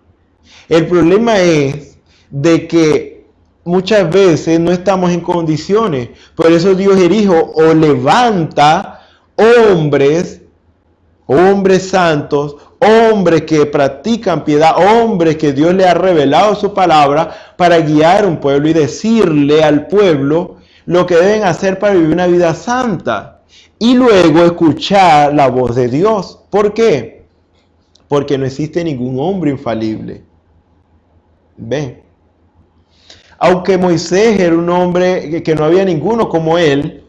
El problema es de que muchas veces no estamos en condiciones. Por eso Dios erijo o levanta hombres santos, hombres que practican piedad, hombres que Dios le ha revelado su palabra para guiar un pueblo y decirle al pueblo lo que deben hacer para vivir una vida santa. Y luego escuchar la voz de Dios. ¿Por qué? Porque no existe ningún hombre infalible. ¿Ven? Aunque Moisés era un hombre que no había ninguno como él,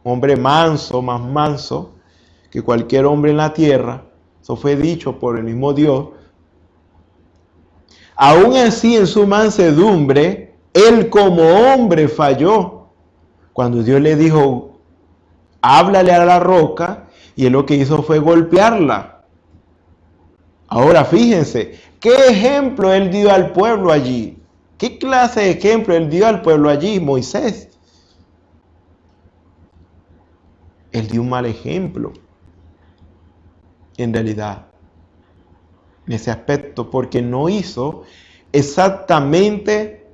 hombre manso, más manso que cualquier hombre en la tierra, eso fue dicho por el mismo Dios, aún así en su mansedumbre, él como hombre falló. Cuando Dios le dijo, háblale a la roca, y él lo que hizo fue golpearla. Ahora fíjense, ¿qué ejemplo él dio al pueblo allí? ¿Qué clase de ejemplo él dio al pueblo allí, Moisés? Él dio un mal ejemplo, en realidad, en ese aspecto, porque no hizo exactamente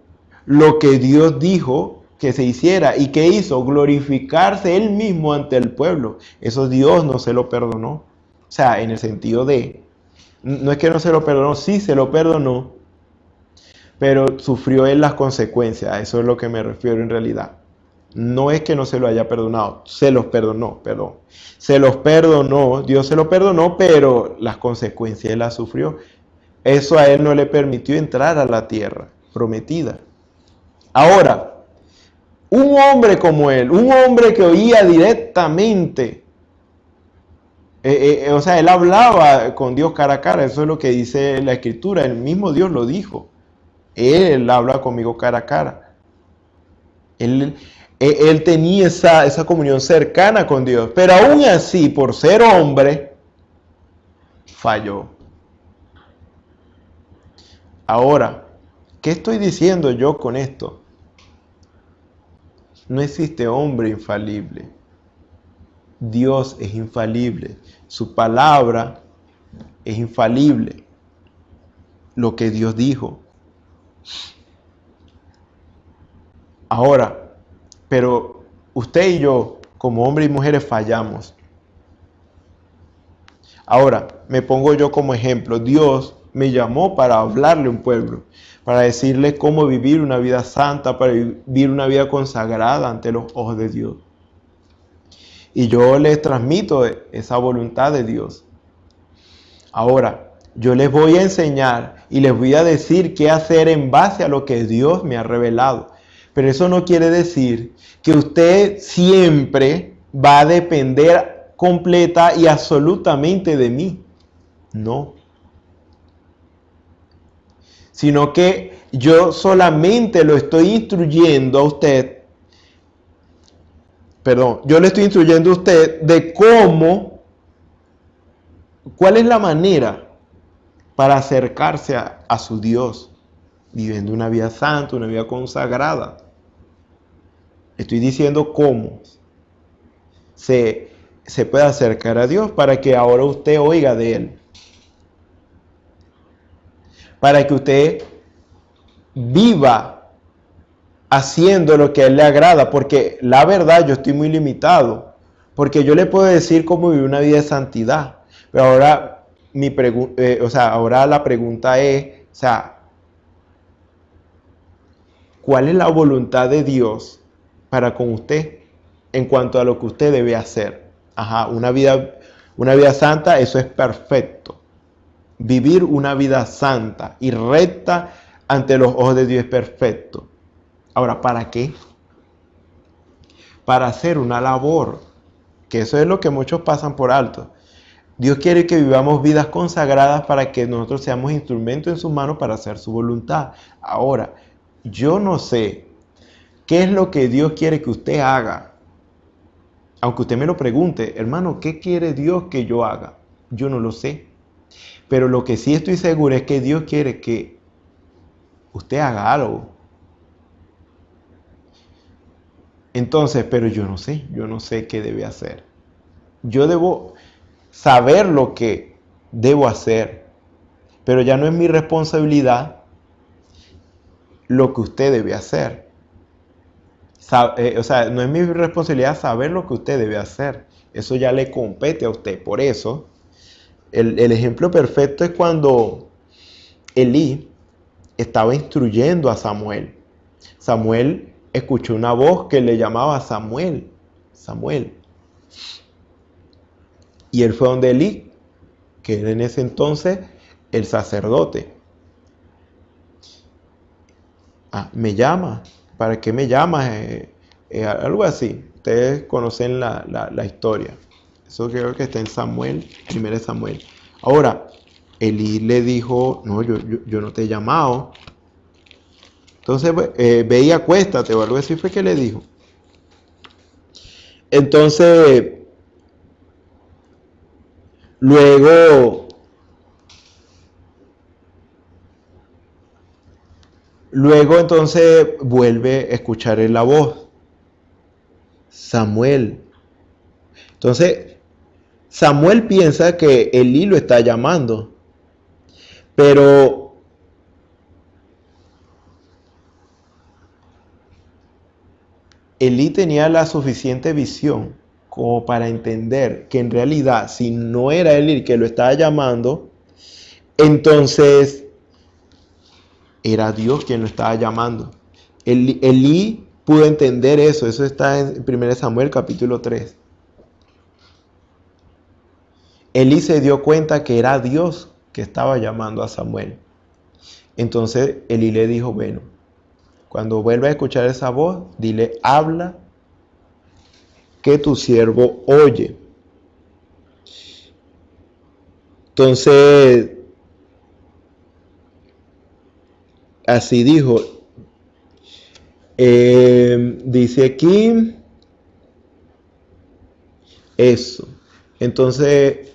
lo que Dios dijo que se hiciera. ¿Y qué hizo? Glorificarse él mismo ante el pueblo. Eso Dios no se lo perdonó. O sea, en el sentido de, no es que no se lo perdonó, sí se lo perdonó, pero sufrió él las consecuencias. A eso es lo que me refiero en realidad. No es que no se lo haya perdonado, se los perdonó, perdón. Se los perdonó, Dios se lo perdonó, pero las consecuencias él las sufrió. Eso a él no le permitió entrar a la tierra prometida. Ahora, un hombre como él, un hombre que oía directamente, o sea, él hablaba con Dios cara a cara, eso es lo que dice la Escritura, el mismo Dios lo dijo. Él habla conmigo cara a cara. Él tenía esa comunión cercana con Dios, pero aún así, por ser hombre, falló. Ahora, ¿qué estoy diciendo yo con esto? No existe hombre infalible. Dios es infalible. Su palabra es infalible. Lo que Dios dijo. Ahora, pero usted y yo, como hombres y mujeres, fallamos. Ahora, me pongo yo como ejemplo. Dios me llamó para hablarle a un pueblo, para decirle cómo vivir una vida santa, para vivir una vida consagrada ante los ojos de Dios. Y yo les transmito esa voluntad de Dios. Ahora, Yo les voy a enseñar y les voy a decir qué hacer en base a lo que Dios me ha revelado. Pero eso no quiere decir que usted siempre va a depender completa y absolutamente de mí. No. Sino que yo solamente lo estoy instruyendo a usted. Yo le estoy instruyendo a usted de cuál es la manera para acercarse a su Dios, viviendo una vida santa, una vida consagrada. Estoy diciendo cómo se puede acercar a Dios para que ahora usted oiga de Él. Para que usted viva haciendo lo que a Él le agrada. Porque la verdad yo estoy muy limitado. Porque yo le puedo decir cómo vivir una vida de santidad. Pero ahora ahora la pregunta es, ¿cuál es la voluntad de Dios para con usted en cuanto a lo que usted debe hacer? Una vida santa, eso es perfecto. Vivir una vida santa y recta ante los ojos de Dios es perfecto. Ahora, ¿para qué? Para hacer una labor, que eso es lo que muchos pasan por alto. Dios quiere que vivamos vidas consagradas para que nosotros seamos instrumentos en sus manos para hacer su voluntad. Ahora, yo no sé qué es lo que Dios quiere que usted haga. Aunque usted me lo pregunte, hermano, ¿qué quiere Dios que yo haga? Yo no lo sé. Pero lo que sí estoy seguro es que Dios quiere que usted haga algo. Entonces, pero yo no sé qué debe hacer. Yo debo saber lo que debo hacer, pero ya no es mi responsabilidad lo que usted debe hacer. No es mi responsabilidad saber lo que usted debe hacer. Eso ya le compete a usted. Por eso, el ejemplo perfecto es cuando Elí estaba instruyendo a Samuel. Samuel escuchó una voz que le llamaba Samuel, Samuel. Y él fue donde Elí, que era en ese entonces el sacerdote. Me llama. ¿Para qué me llamas? Algo así. Ustedes conocen la historia. Eso creo que está en Samuel, 1 Samuel. Ahora, Elí le dijo, no, yo no te he llamado. Entonces, ve y acuéstate, o algo así fue que le dijo. Entonces, luego entonces vuelve a escuchar la voz. Samuel. Entonces, Samuel piensa que Elí lo está llamando. Pero Elí tenía la suficiente visión como para entender que en realidad, si no era Elí el que lo estaba llamando, entonces era Dios quien lo estaba llamando. Elí pudo entender eso. Eso está en 1 Samuel capítulo 3. Elí se dio cuenta que era Dios que estaba llamando a Samuel. Entonces Elí le dijo, bueno, cuando vuelva a escuchar esa voz, dile, habla, que tu siervo oye. Entonces, así dijo. Dice aquí, eso. Entonces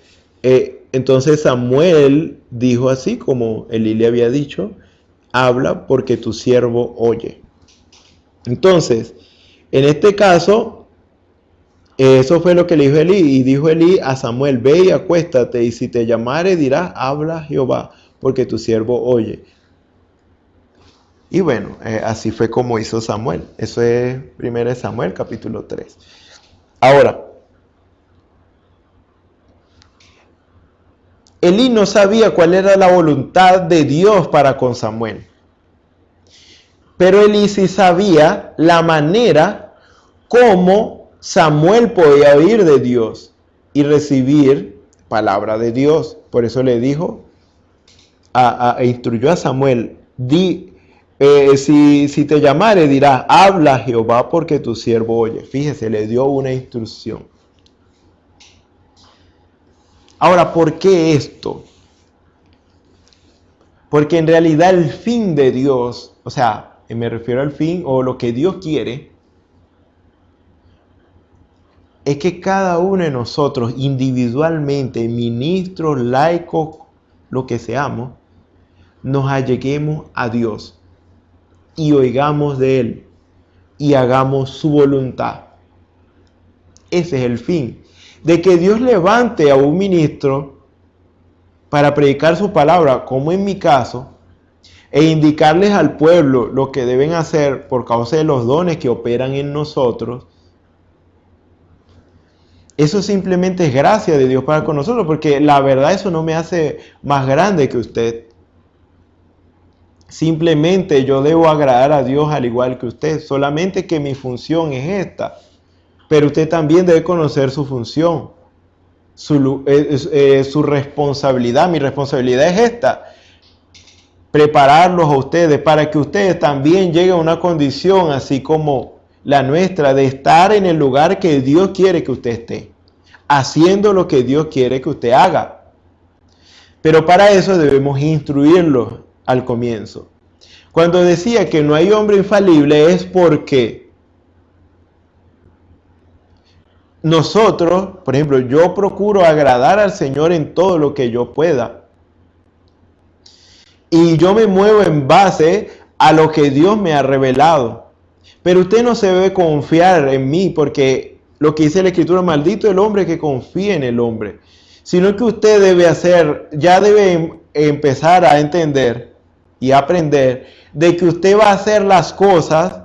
Samuel dijo así como Elí le había dicho, habla porque tu siervo oye. Entonces, en este caso, eso fue lo que le dijo Elí. Y dijo Elí a Samuel, ve y acuéstate, y si te llamare dirás, habla Jehová, porque tu siervo oye. Y bueno, así fue como hizo Samuel. Eso es 1 Samuel capítulo 3. Ahora, Elí no sabía cuál era la voluntad de Dios para con Samuel. Pero Elí sí sabía la manera como Samuel podía oír de Dios y recibir palabra de Dios. Por eso le dijo, instruyó a Samuel, si te llamare dirás, habla Jehová porque tu siervo oye. Fíjese, le dio una instrucción. Ahora, ¿por qué esto? Porque en realidad el fin de Dios, o sea, me refiero al fin o lo que Dios quiere, es que cada uno de nosotros individualmente, ministros, laicos, lo que seamos, nos alleguemos a Dios y oigamos de Él y hagamos su voluntad. Ese es el fin, de que Dios levante a un ministro para predicar su palabra, como en mi caso, e indicarles al pueblo lo que deben hacer por causa de los dones que operan en nosotros. Eso simplemente es gracia de Dios para con nosotros, porque la verdad eso no me hace más grande que usted. Simplemente yo debo agradar a Dios al igual que usted, solamente que mi función es esta. Pero usted también debe conocer su función, su responsabilidad. Mi responsabilidad es esta: prepararlos a ustedes para que ustedes también lleguen a una condición así como la nuestra, de estar en el lugar que Dios quiere que usted esté, haciendo lo que Dios quiere que usted haga. Pero para eso debemos instruirlos al comienzo. Cuando decía que no hay hombre infalible es porque nosotros, por ejemplo, yo procuro agradar al Señor en todo lo que yo pueda. Y yo me muevo en base a lo que Dios me ha revelado. Pero usted no se debe confiar en mí, porque lo que dice la Escritura, maldito el hombre que confía en el hombre. Sino que usted debe hacer, ya debe empezar a entender y aprender de que usted va a hacer las cosas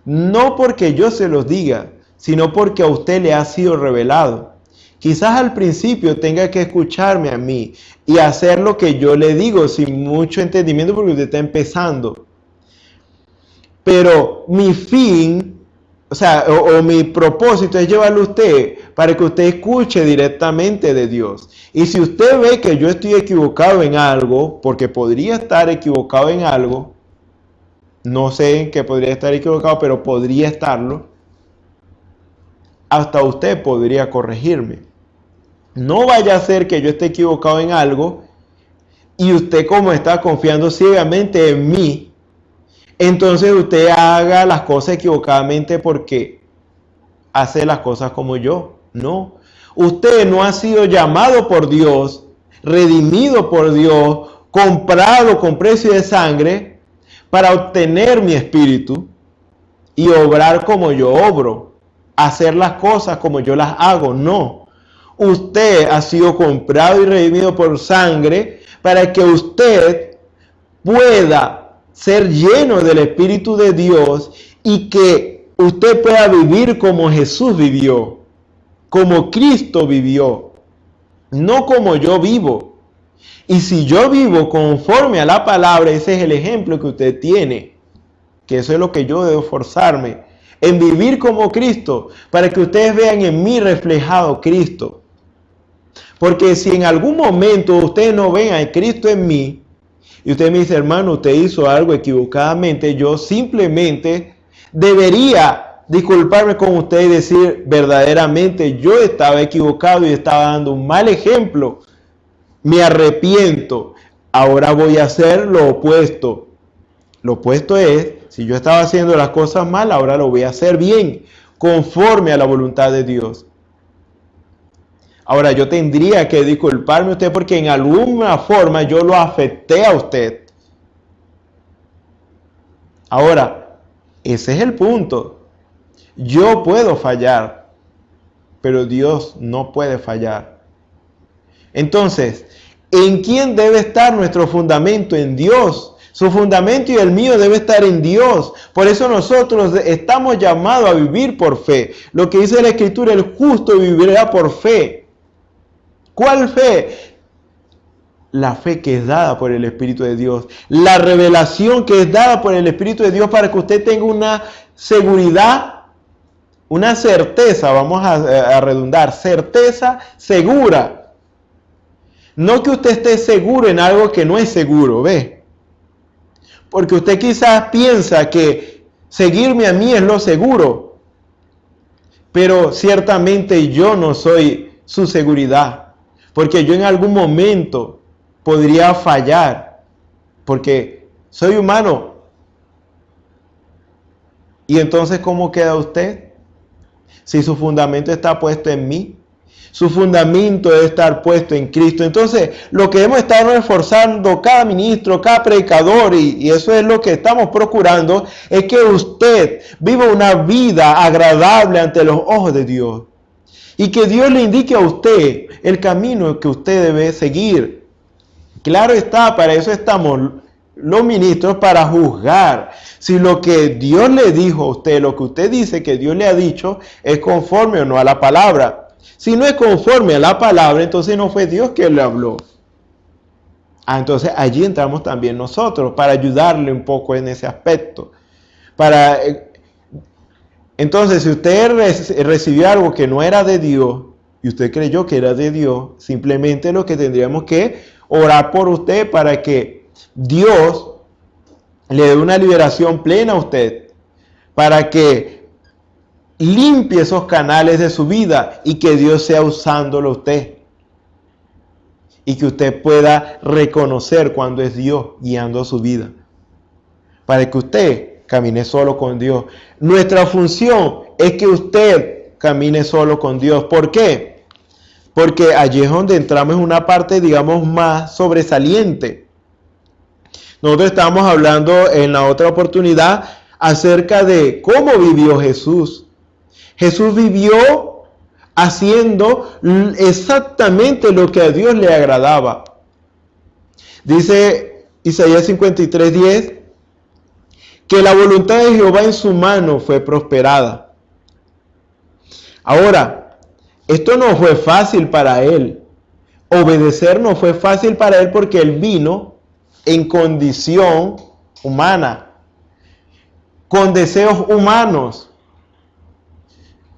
no porque yo se los diga, sino porque a usted le ha sido revelado. Quizás al principio tenga que escucharme a mí y hacer lo que yo le digo sin mucho entendimiento, porque usted está empezando. Pero mi fin, o mi propósito es llevarlo a usted para que usted escuche directamente de Dios. Y si usted ve que yo estoy equivocado en algo, porque podría estar equivocado en algo, no sé en qué podría estar equivocado, pero podría estarlo, hasta usted podría corregirme. No vaya a ser que yo esté equivocado en algo y usted, como está confiando ciegamente en mí, entonces usted haga las cosas equivocadamente porque hace las cosas como yo. No. Usted no ha sido llamado por Dios, redimido por Dios, comprado con precio de sangre para obtener mi espíritu y obrar como yo obro, hacer las cosas como yo las hago. No. Usted ha sido comprado y redimido por sangre para que usted pueda ser lleno del Espíritu de Dios y que usted pueda vivir como Jesús vivió, como Cristo vivió, no como yo vivo. Y si yo vivo conforme a la palabra, ese es el ejemplo que usted tiene, que eso es lo que yo debo esforzarme, en vivir como Cristo, para que ustedes vean en mí reflejado Cristo. Porque si en algún momento ustedes no ven a Cristo en mí, y usted me dice, hermano, usted hizo algo equivocadamente, yo simplemente debería disculparme con usted y decir, verdaderamente yo estaba equivocado y estaba dando un mal ejemplo. Me arrepiento. Ahora voy a hacer lo opuesto. Lo opuesto es, si yo estaba haciendo las cosas mal, ahora lo voy a hacer bien, conforme a la voluntad de Dios. Ahora, yo tendría que disculparme a usted porque en alguna forma yo lo afecté a usted. Ahora, ese es el punto. Yo puedo fallar, pero Dios no puede fallar. Entonces, ¿en quién debe estar nuestro fundamento? En Dios. Su fundamento y el mío debe estar en Dios. Por eso nosotros estamos llamados a vivir por fe. Lo que dice la Escritura, el justo vivirá por fe. ¿Cuál fe? La fe que es dada por el Espíritu de Dios. La revelación que es dada por el Espíritu de Dios para que usted tenga una seguridad, una certeza, vamos a redundar, certeza segura No que usted esté seguro en algo que no es seguro, ¿ve? Porque usted quizás piensa que seguirme a mí es lo seguro, pero ciertamente yo no soy su seguridad, porque yo en algún momento podría fallar, porque soy humano. Y entonces, ¿cómo queda usted? Si su fundamento está puesto en mí, su fundamento debe estar puesto en Cristo. Entonces, lo que hemos estado esforzando cada ministro, cada predicador, y eso es lo que estamos procurando, es que usted viva una vida agradable ante los ojos de Dios. Y que Dios le indique a usted el camino que usted debe seguir. Claro está, para eso estamos los ministros, para juzgar si lo que Dios le dijo a usted, lo que usted dice que Dios le ha dicho, es conforme o no a la palabra. Si no es conforme a la palabra, entonces no fue Dios que le habló. Entonces allí entramos también nosotros para ayudarle un poco en ese aspecto. Entonces, si usted recibió algo que no era de Dios y usted creyó que era de Dios, simplemente lo que tendríamos que orar por usted para que Dios le dé una liberación plena a usted, para que limpie esos canales de su vida y que Dios sea usándolo a usted. Y que usted pueda reconocer cuando es Dios guiando su vida. Para que usted camine solo con Dios. Nuestra función es que usted camine solo con Dios. ¿Por qué? Porque allí es donde entramos en una parte, digamos, más sobresaliente. Nosotros estábamos hablando en la otra oportunidad acerca de cómo vivió Jesús. Jesús vivió haciendo exactamente lo que a Dios le agradaba. Dice Isaías 53:10 que la voluntad de Jehová en su mano fue prosperada. Ahora, esto no fue fácil para él. Obedecer no fue fácil para él porque él vino en condición humana, con deseos humanos.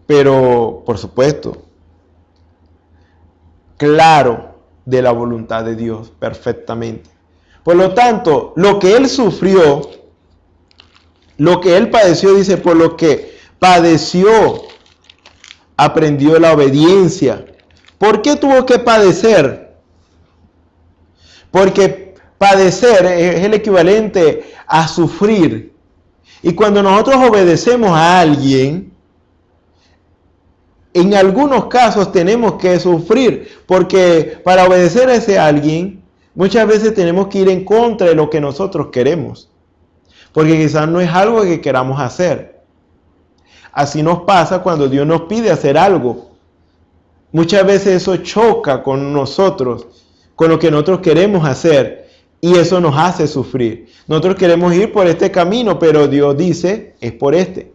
Pero, por supuesto, claro de la voluntad de Dios perfectamente. Por lo tanto, lo que él sufrió, lo que él padeció, dice, por lo que padeció, aprendió la obediencia. ¿Por qué tuvo que padecer? Porque padecer es el equivalente a sufrir. Y cuando nosotros obedecemos a alguien, en algunos casos tenemos que sufrir, porque para obedecer a ese alguien, muchas veces tenemos que ir en contra de lo que nosotros queremos, porque quizás no es algo que queramos hacer. Así nos pasa cuando Dios nos pide hacer algo. Muchas veces eso choca con nosotros, con lo que nosotros queremos hacer, y eso nos hace sufrir. Nosotros queremos ir por este camino, pero Dios dice, es por este.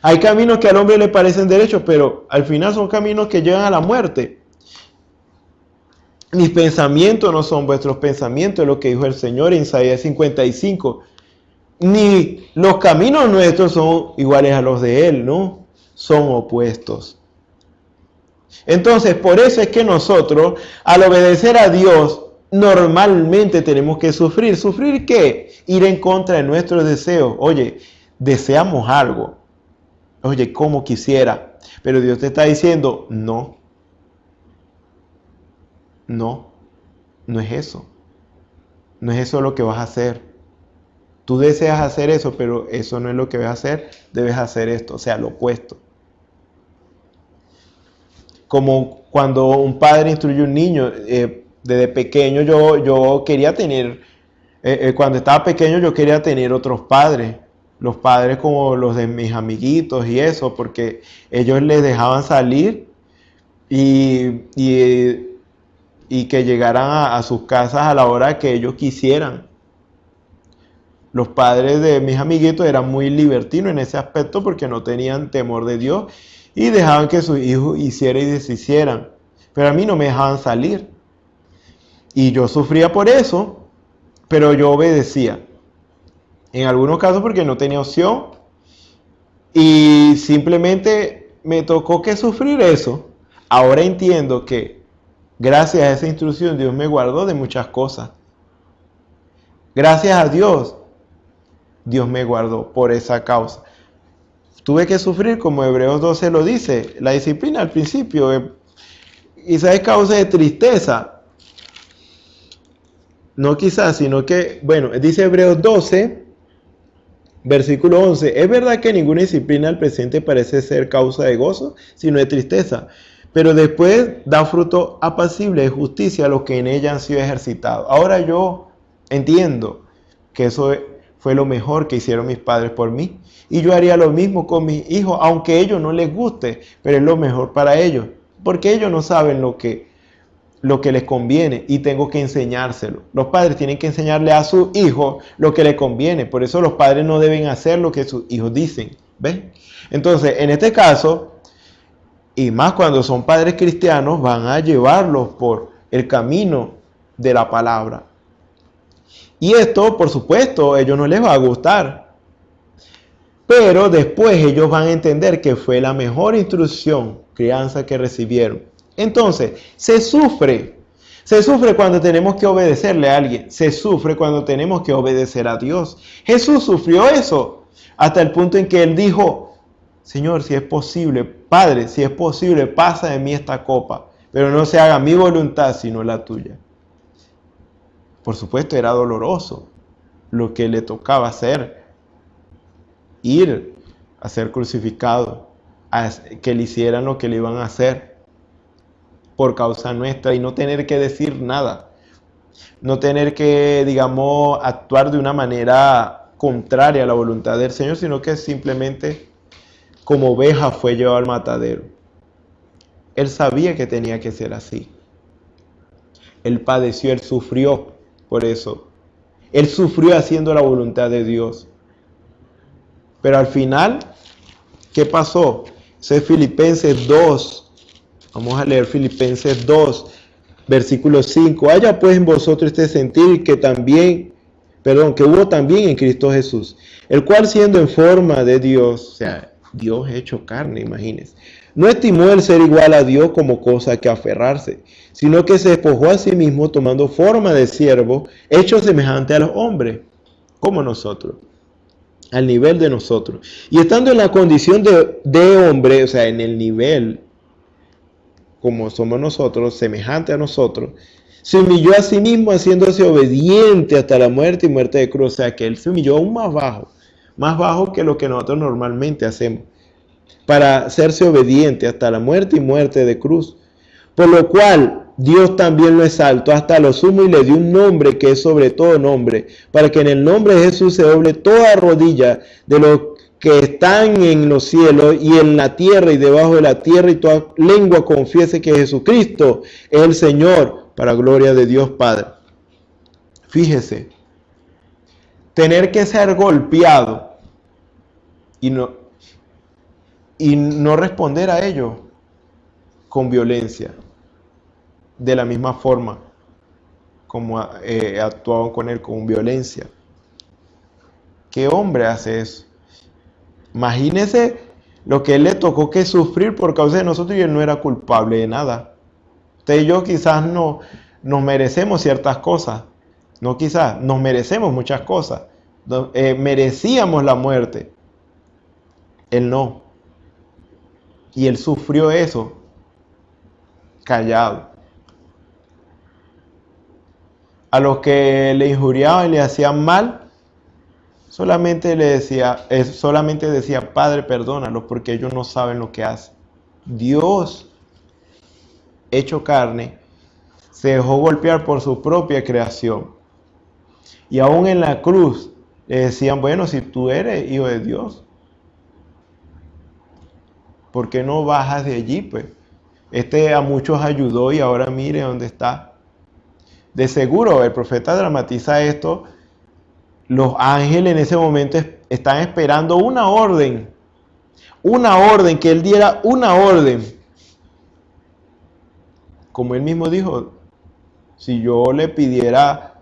Hay caminos que al hombre le parecen derechos, pero al final son caminos que llevan a la muerte. Mis pensamientos no son vuestros pensamientos, es lo que dijo el Señor en Isaías 55. Ni los caminos nuestros son iguales a los de Él, ¿no? Son opuestos. Entonces, por eso es que nosotros, al obedecer a Dios, normalmente tenemos que sufrir. ¿Sufrir qué? Ir en contra de nuestros deseos. Oye, deseamos algo. Oye, como quisiera. Pero Dios te está diciendo, no. No es eso. No es eso lo que vas a hacer. Tú deseas hacer eso, pero eso no es lo que vas a hacer. Debes hacer esto, o sea, lo opuesto. Como cuando un padre instruye a un niño, desde pequeño yo quería tener, cuando estaba pequeño yo quería tener otros padres. Los padres como los de mis amiguitos y eso, porque ellos les dejaban salir y que llegaran a sus casas a la hora que ellos quisieran. Los padres de mis amiguitos eran muy libertinos en ese aspecto porque no tenían temor de Dios y dejaban que sus hijos hicieran y deshicieran. Pero a mí no me dejaban salir. Y yo sufría por eso, pero yo obedecía. En algunos casos porque no tenía opción y simplemente me tocó que sufrir eso. Ahora entiendo que Gracias a esa instrucción Dios me guardó de muchas cosas. Gracias a Dios, Dios me guardó por esa causa. Tuve que sufrir, como Hebreos 12 lo dice, la disciplina al principio. Quizás es causa de tristeza. No quizás, sino que, bueno, dice Hebreos 12, versículo 11. Es verdad que ninguna disciplina al presente parece ser causa de gozo, sino de tristeza. Pero después da fruto apacible de justicia a los que en ella han sido ejercitados. Ahora yo entiendo que eso fue lo mejor que hicieron mis padres por mí. Y yo haría lo mismo con mis hijos, aunque a ellos no les guste, pero es lo mejor para ellos. Porque ellos no saben lo que les conviene y tengo que enseñárselo. Los padres tienen que enseñarle a sus hijos lo que les conviene. Por eso los padres no deben hacer lo que sus hijos dicen. ¿Ven? Entonces, en este caso, y más cuando son padres cristianos, van a llevarlos por el camino de la palabra. Y esto, por supuesto, a ellos no les va a gustar. Pero después ellos van a entender que fue la mejor instrucción, crianza que recibieron. Entonces, se sufre. Se sufre cuando tenemos que obedecerle a alguien. Se sufre cuando tenemos que obedecer a Dios. Jesús sufrió eso hasta el punto en que Él dijo, Señor, si es posible, Padre, si es posible, pasa de mí esta copa, pero no se haga mi voluntad, sino la tuya. Por supuesto, era doloroso lo que le tocaba hacer. Ir a ser crucificado, a que le hicieran lo que le iban a hacer por causa nuestra y no tener que decir nada. No tener que, digamos, actuar de una manera contraria a la voluntad del Señor, sino que simplemente como oveja fue llevado al matadero. Él sabía que tenía que ser así. Él padeció, Él sufrió por eso. Él sufrió haciendo la voluntad de Dios. Pero al final, ¿qué pasó? Eso es Filipenses 2. Vamos a leer Filipenses 2, versículo 5. Haya pues en vosotros este sentir que hubo también en Cristo Jesús, el cual siendo en forma de Dios, o sea, Dios hecho carne, imagínense, no estimó el ser igual a Dios como cosa que aferrarse, sino que se despojó a sí mismo tomando forma de siervo, hecho semejante a los hombres, como nosotros, al nivel de nosotros. Y estando en la condición de hombre, o sea, en el nivel como somos nosotros, semejante a nosotros, se humilló a sí mismo haciéndose obediente hasta la muerte y muerte de cruz. O sea, que Él se humilló aún más bajo que lo que nosotros normalmente hacemos, para hacerse obediente hasta la muerte y muerte de cruz. Por lo cual Dios también lo exaltó hasta lo sumo y le dio un nombre que es sobre todo nombre, para que en el nombre de Jesús se doble toda rodilla de los que están en los cielos y en la tierra y debajo de la tierra, y toda lengua confiese que Jesucristo es el Señor, para gloria de Dios Padre. Fíjese, tener que ser golpeado y no responder a ello con violencia, de la misma forma como actuaban con él, con violencia. ¿Qué hombre hace eso? Imagínese lo que él le tocó que sufrir por causa de nosotros y él no era culpable de nada. Usted y yo quizás no nos merecemos ciertas cosas. No quizás, nos merecemos muchas cosas. Merecíamos la muerte. Él no. Y él sufrió eso callado. A los que le injuriaban y le hacían mal, solamente decía, Padre, perdónalos porque ellos no saben lo que hacen. Dios, hecho carne, se dejó golpear por su propia creación. Y aún en la cruz le decían, bueno, si tú eres hijo de Dios, ¿por qué no bajas de allí? Pues a muchos ayudó y ahora mire dónde está. De seguro el profeta dramatiza esto. Los ángeles en ese momento están esperando una orden, que él diera una orden. Como él mismo dijo, si yo le pidiera,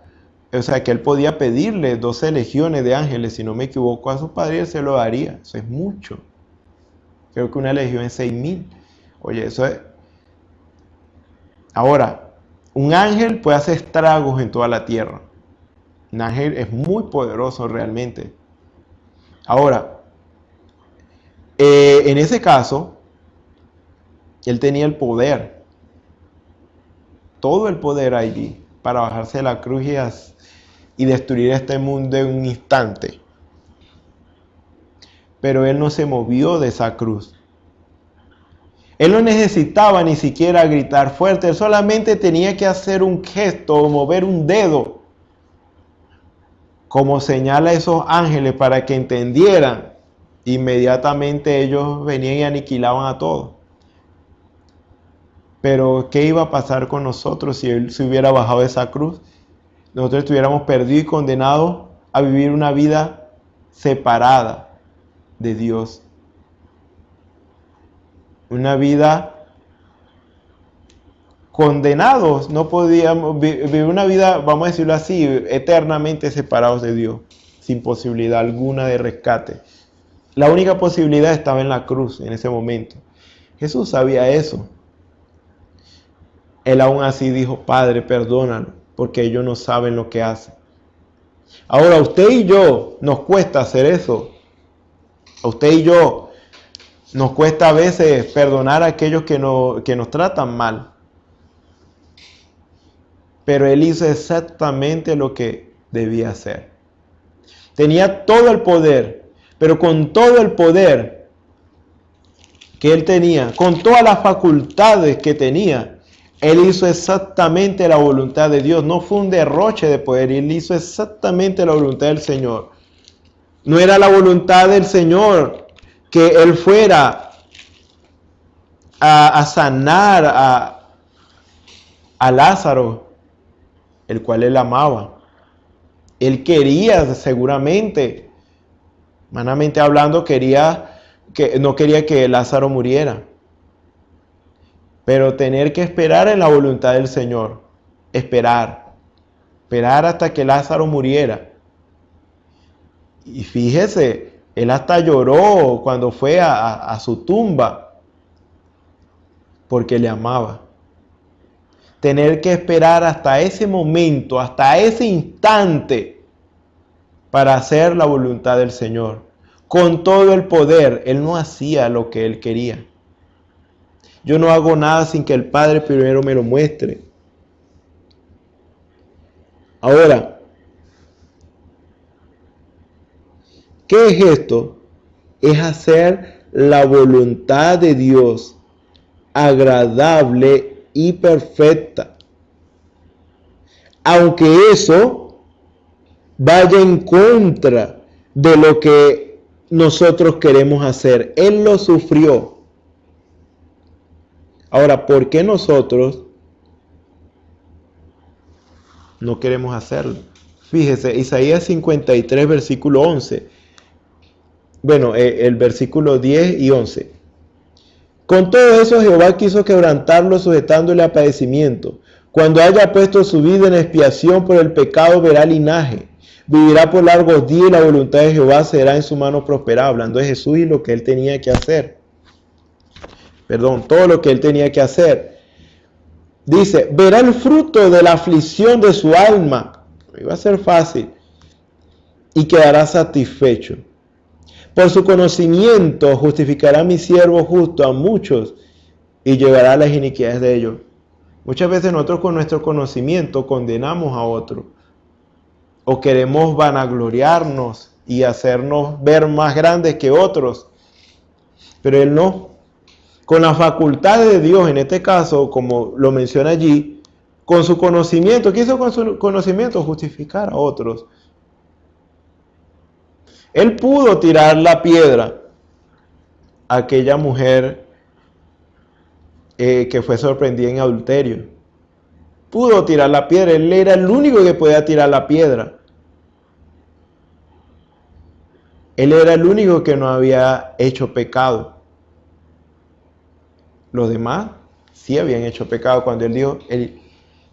o sea, que él podía pedirle 12 legiones de ángeles, si no me equivoco, a su padre, él se lo daría. Eso es mucho. Creo que una legión es 6,000. Oye, eso es. Ahora, un ángel puede hacer estragos en toda la tierra. Un ángel es muy poderoso realmente. Ahora, en ese caso, él tenía el poder, todo el poder allí, para bajarse de la cruz y destruir este mundo en un instante. Pero él no se movió de esa cruz. Él no necesitaba ni siquiera gritar fuerte, él solamente tenía que hacer un gesto o mover un dedo, como señala a esos ángeles para que entendieran. Inmediatamente ellos venían y aniquilaban a todos. Pero ¿qué iba a pasar con nosotros si él se hubiera bajado de esa cruz? Nosotros estuviéramos perdidos y condenados a vivir una vida separada de Dios. Una vida condenados, no podíamos vivir una vida, vamos a decirlo así, eternamente separados de Dios, sin posibilidad alguna de rescate. La única posibilidad estaba en la cruz en ese momento. Jesús sabía eso. Él aún así dijo: Padre, perdónalo, porque ellos no saben lo que hacen. Ahora, a usted y yo nos cuesta hacer eso. A usted y yo nos cuesta a veces perdonar a aquellos que nos tratan mal. Pero él hizo exactamente lo que debía hacer. Tenía todo el poder, pero con todo el poder que él tenía, con todas las facultades que tenía, él hizo exactamente la voluntad de Dios. No fue un derroche de poder, él hizo exactamente la voluntad del Señor. No era la voluntad del Señor que él fuera a sanar a Lázaro, el cual él amaba. Él quería, seguramente, humanamente hablando, no quería que Lázaro muriera. Pero tener que esperar en la voluntad del Señor, esperar hasta que Lázaro muriera. Y fíjese, él hasta lloró cuando fue a su tumba, porque le amaba. Tener que esperar hasta ese momento, hasta ese instante, para hacer la voluntad del Señor. Con todo el poder, él no hacía lo que él quería. Yo no hago nada sin que el Padre primero me lo muestre. Ahora, ¿qué es esto? Es hacer la voluntad de Dios agradable y perfecta. Aunque eso vaya en contra de lo que nosotros queremos hacer. Él lo sufrió. Ahora, ¿por qué nosotros no queremos hacerlo? Fíjese, Isaías 53, versículo 11. Bueno, el versículo 10 y 11. Con todo eso Jehová quiso quebrantarlo, sujetándole a padecimiento. Cuando haya puesto su vida en expiación por el pecado, verá linaje. Vivirá por largos días y la voluntad de Jehová será en su mano prosperada. Hablando de Jesús y lo que él tenía que hacer. Todo lo que él tenía que hacer. Dice, verá el fruto de la aflicción de su alma. Iba a ser fácil. Y quedará satisfecho. Por su conocimiento justificará mi siervo justo a muchos y llevará las iniquidades de ellos. Muchas veces nosotros con nuestro conocimiento condenamos a otros. O queremos vanagloriarnos y hacernos ver más grandes que otros. Pero él no. Con la facultad de Dios, en este caso, como lo menciona allí, con su conocimiento, ¿qué hizo con su conocimiento? Justificar a otros. Él pudo tirar la piedra a aquella mujer que fue sorprendida en adulterio. Pudo tirar la piedra, él era el único que podía tirar la piedra. Él era el único que no había hecho pecado. Los demás sí habían hecho pecado. Cuando él dijo, el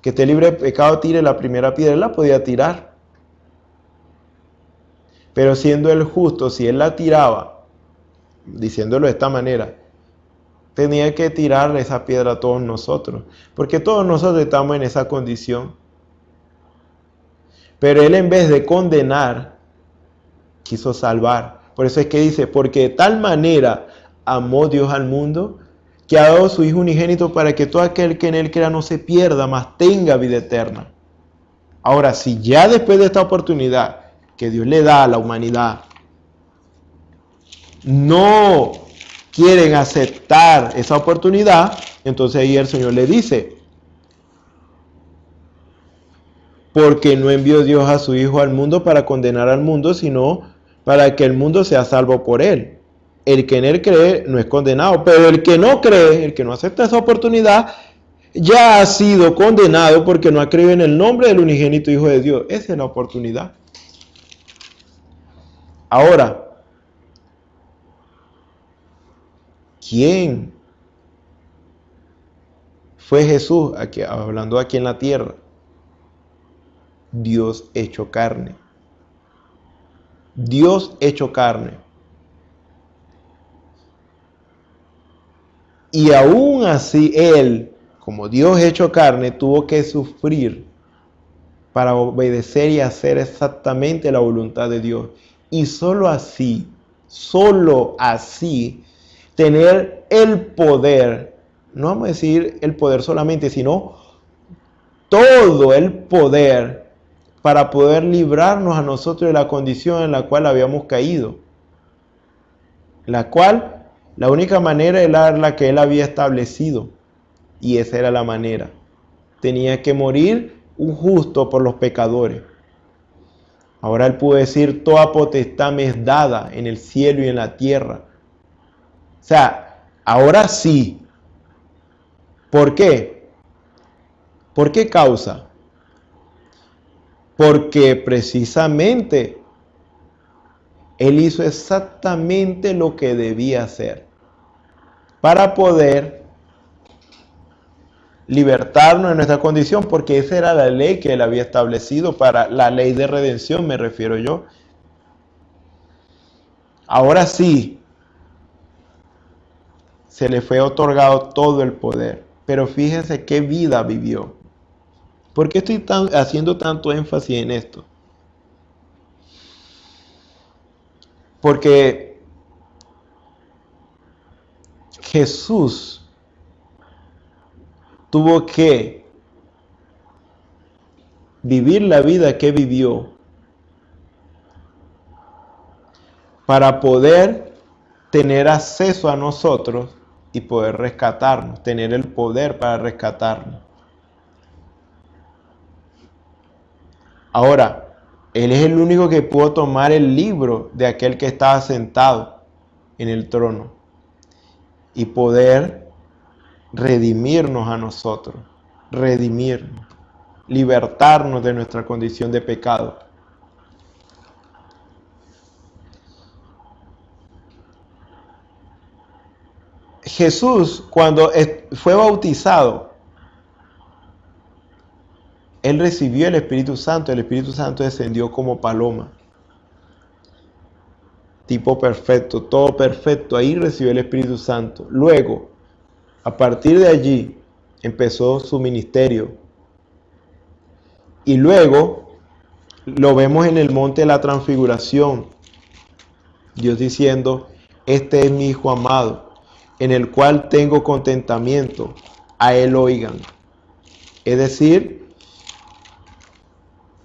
que esté libre de pecado tire la primera piedra, él la podía tirar. Pero siendo él justo, si él la tiraba, diciéndolo de esta manera, tenía que tirarle esa piedra a todos nosotros, porque todos nosotros estamos en esa condición. Pero Él, en vez de condenar, quiso salvar. Por eso es que dice, porque de tal manera amó Dios al mundo, que ha dado a su Hijo unigénito para que todo aquel que en Él crea no se pierda, mas tenga vida eterna. Ahora, si ya después de esta oportunidad que Dios le da a la humanidad, no quieren aceptar esa oportunidad, entonces ahí el Señor le dice, porque no envió Dios a su Hijo al mundo para condenar al mundo, sino para que el mundo sea salvo por Él. El que en Él cree no es condenado, pero el que no cree, el que no acepta esa oportunidad, ya ha sido condenado porque no ha creído en el nombre del unigénito Hijo de Dios. Esa es la oportunidad. Ahora, ¿quién fue Jesús hablando aquí en la tierra? Dios hecho carne. Dios hecho carne. Y aún así Él, como Dios hecho carne, tuvo que sufrir para obedecer y hacer exactamente la voluntad de Dios. Y solo así, tener el poder, no vamos a decir el poder solamente, sino todo el poder para poder librarnos a nosotros de la condición en la cual habíamos caído. La única manera era la que Él había establecido. Y esa era la manera. Tenía que morir un justo por los pecadores. Ahora Él pudo decir, toda potestad me es dada en el cielo y en la tierra. O sea, ahora sí. ¿Por qué? ¿Por qué causa? Porque precisamente Él hizo exactamente lo que debía hacer para poder libertarnos de nuestra condición, porque esa era la ley que Él había establecido, para la ley de redención me refiero yo. Ahora sí, se le fue otorgado todo el poder, pero fíjense qué vida vivió. ¿Por qué estoy haciendo tanto énfasis en esto? Porque Jesús tuvo que vivir la vida que vivió para poder tener acceso a nosotros y poder rescatarnos, tener el poder para rescatarnos. Ahora, Él es el único que pudo tomar el libro de aquel que estaba sentado en el trono y poder redimirnos a nosotros, libertarnos de nuestra condición de pecado. Jesús, cuando fue bautizado, Él recibió el Espíritu Santo descendió como paloma. Tipo perfecto, todo perfecto, ahí recibió el Espíritu Santo. Luego, a partir de allí, empezó su ministerio. Y luego, lo vemos en el monte de la transfiguración. Dios diciendo, este es mi Hijo amado, en el cual tengo contentamiento, a Él oigan. Es decir,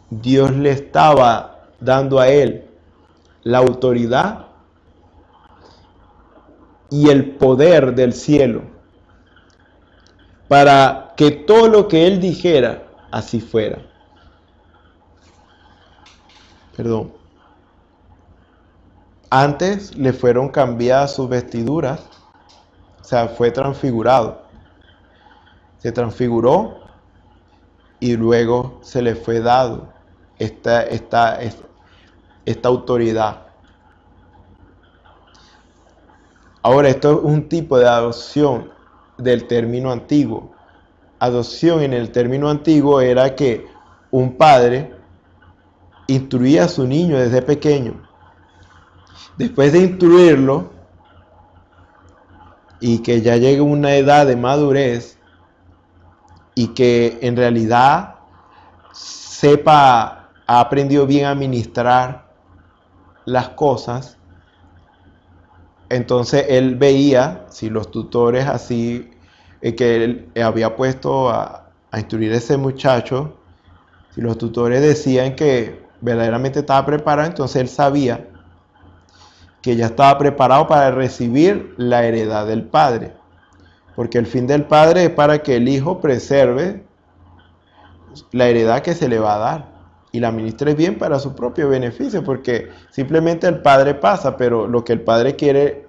Dios le estaba dando a Él la autoridad y el poder del cielo para que todo lo que Él dijera, así fuera. Perdón. Antes le fueron cambiadas sus vestiduras, o sea, fue transfigurado. Se transfiguró y luego se le fue dado esta autoridad. Ahora, esto es un tipo de adopción del término antiguo. Adopción en el término antiguo era que un padre instruía a su niño desde pequeño. Después de instruirlo, y que ya llegue a una edad de madurez y que en realidad ha aprendido bien a administrar las cosas, entonces él veía si los tutores así que él había puesto a instruir a ese muchacho, si los tutores decían que verdaderamente estaba preparado, entonces él sabía que ya estaba preparado para recibir la heredad del padre, porque el fin del padre es para que el hijo preserve la heredad que se le va a dar y la administre bien para su propio beneficio, porque simplemente el padre pasa, pero lo que el padre quiere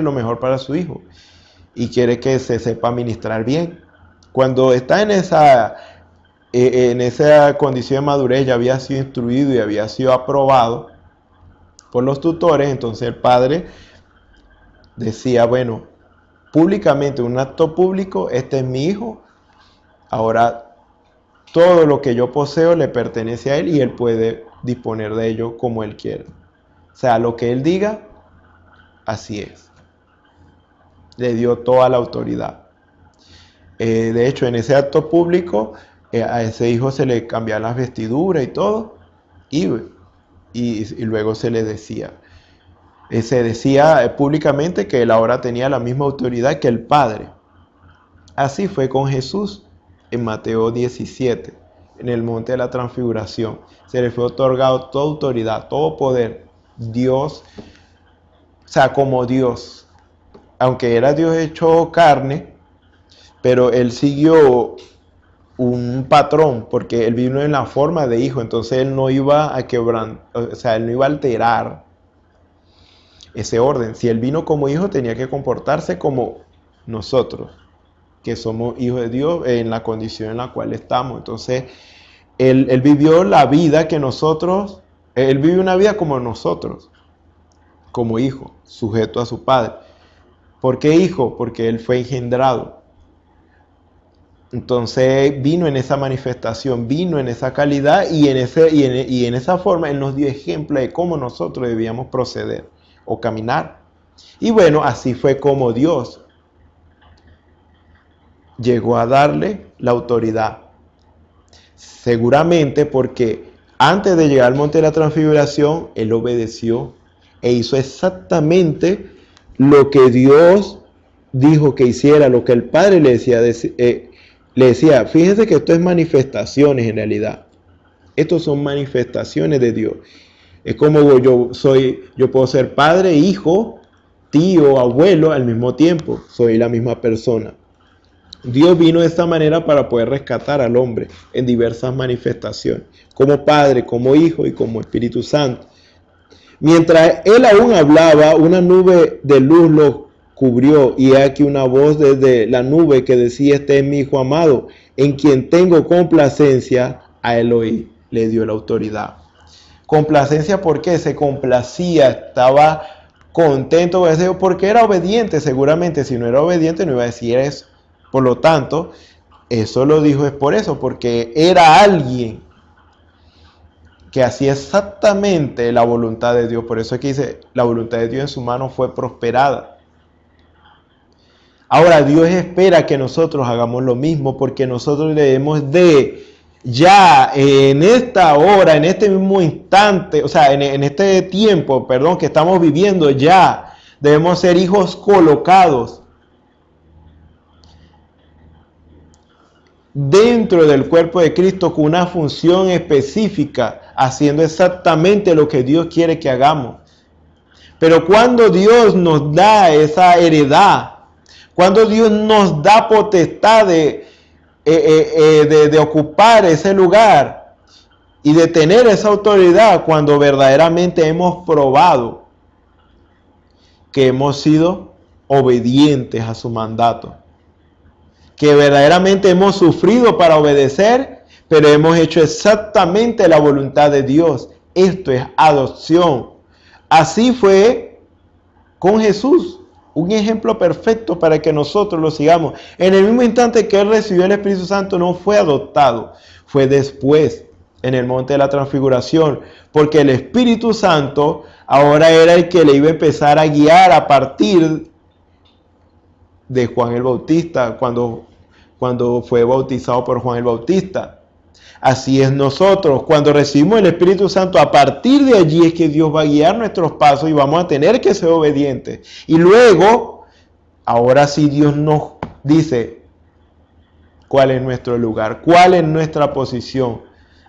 lo mejor para su hijo y quiere que se sepa administrar bien. Cuando está en esa condición de madurez, ya había sido instruido y había sido aprobado por los tutores, entonces el padre decía, bueno, públicamente, un acto público, este es mi hijo, ahora todo lo que yo poseo le pertenece a él y él puede disponer de ello como él quiere. O sea, lo que él diga, así es. Le dio toda la autoridad. De hecho, en ese acto público, a ese hijo se le cambiaban las vestiduras y todo, y luego se decía públicamente que él ahora tenía la misma autoridad que el Padre. Así fue con Jesús en Mateo 17, en el monte de la transfiguración. Se le fue otorgado toda autoridad, todo poder. Dios, o sea, como Dios, aunque era Dios hecho carne, pero él siguió un patrón, porque él vino en la forma de hijo, entonces él no iba a él no iba a alterar ese orden. Si él vino como hijo, tenía que comportarse como nosotros, que somos hijos de Dios en la condición en la cual estamos. Entonces, él vivió la vida que nosotros, él vive una vida como nosotros, como hijo, sujeto a su padre. ¿Por qué hijo? Porque él fue engendrado. Entonces vino en esa manifestación, vino en esa calidad y en esa forma él nos dio ejemplo de cómo nosotros debíamos proceder o caminar. Y bueno, así fue como Dios llegó a darle la autoridad. Seguramente porque antes de llegar al monte de la transfiguración, él obedeció e hizo exactamente lo que Dios dijo que hiciera, lo que el Padre le decía, fíjense que esto es manifestaciones en realidad. Estos son manifestaciones de Dios. Es como yo puedo ser padre, hijo, tío, abuelo al mismo tiempo. Soy la misma persona. Dios vino de esta manera para poder rescatar al hombre en diversas manifestaciones, como Padre, como Hijo y como Espíritu Santo. Mientras él aún hablaba, una nube de luz lo cubrió, y he aquí una voz desde la nube que decía: este es mi Hijo amado, en quien tengo complacencia. A él oí, le dio la autoridad. Complacencia, porque se complacía, estaba contento con eso, porque era obediente. Seguramente si no era obediente no iba a decir eso. Por lo tanto, eso lo dijo es por eso, porque era alguien que hacía exactamente la voluntad de Dios. Por eso es que dice, la voluntad de Dios en su mano fue prosperada. Ahora, Dios espera que nosotros hagamos lo mismo, porque nosotros debemos de, ya en esta hora, en este mismo instante, o sea, en este tiempo, que estamos viviendo, ya debemos ser hijos colocados dentro del cuerpo de Cristo con una función específica, haciendo exactamente lo que Dios quiere que hagamos. Pero cuando Dios nos da esa heredad, cuando Dios nos da potestad de ocupar ese lugar y de tener esa autoridad, cuando verdaderamente hemos probado que hemos sido obedientes a su mandato, que verdaderamente hemos sufrido para obedecer, pero hemos hecho exactamente la voluntad de Dios. Esto es adopción. Así fue con Jesús, un ejemplo perfecto para que nosotros lo sigamos. En el mismo instante que él recibió el Espíritu Santo, no fue adoptado, fue después, en el monte de la transfiguración, porque el Espíritu Santo ahora era el que le iba a empezar a guiar a partir de Juan el Bautista cuando fue bautizado por Juan el Bautista. Así es nosotros, cuando recibimos el Espíritu Santo, a partir de allí es que Dios va a guiar nuestros pasos y vamos a tener que ser obedientes. Y luego, ahora sí Dios nos dice cuál es nuestro lugar, cuál es nuestra posición.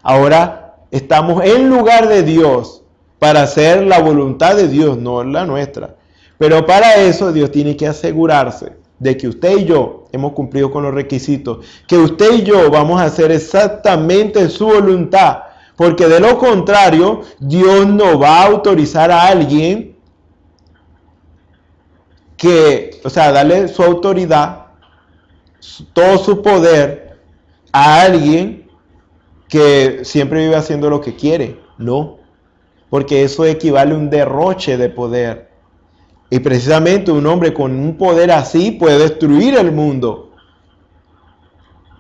Ahora estamos en lugar de Dios para hacer la voluntad de Dios, no la nuestra. Pero para eso Dios tiene que asegurarse de que usted y yo hemos cumplido con los requisitos, que usted y yo vamos a hacer exactamente su voluntad, porque de lo contrario, Dios no va a autorizar a alguien que, o sea, darle su autoridad, todo su poder a alguien que siempre vive haciendo lo que quiere. No, porque eso equivale a un derroche de poder. Y precisamente un hombre con un poder así puede destruir el mundo.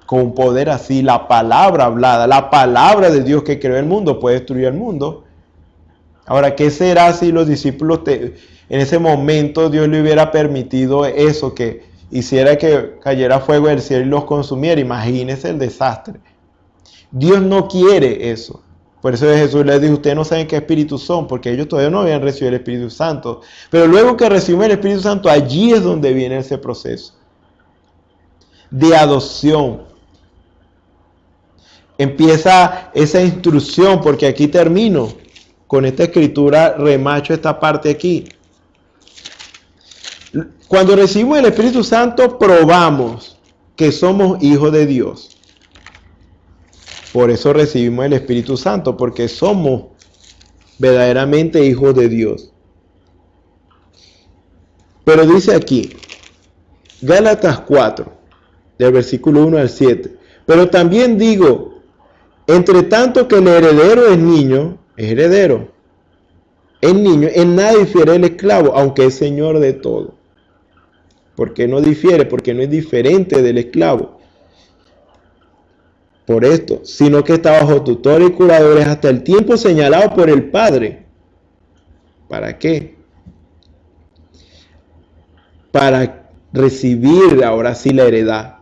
Con un poder así, la palabra hablada, la palabra de Dios que creó el mundo puede destruir el mundo. Ahora, ¿qué será si los discípulos en ese momento Dios le hubiera permitido eso, que hiciera que cayera fuego del cielo y los consumiera? Imagínense el desastre. Dios no quiere eso. Por eso Jesús les dijo, ustedes no saben qué espíritus son, porque ellos todavía no habían recibido el Espíritu Santo. Pero luego que recibimos el Espíritu Santo, allí es donde viene ese proceso de adopción. Empieza esa instrucción, porque aquí termino con esta escritura, remacho esta parte aquí. Cuando recibimos el Espíritu Santo, probamos que somos hijos de Dios. Por eso recibimos el Espíritu Santo, porque somos verdaderamente hijos de Dios. Pero dice aquí, Gálatas 4, del versículo 1 al 7. Pero también digo, entre tanto que el heredero es niño, es heredero. Es niño, en nada difiere el esclavo, aunque es señor de todo. ¿Por qué no difiere? Porque no es diferente del esclavo. Por esto, sino que está bajo tutores y curadores hasta el tiempo señalado por el Padre. ¿Para qué? Para recibir ahora sí la heredad.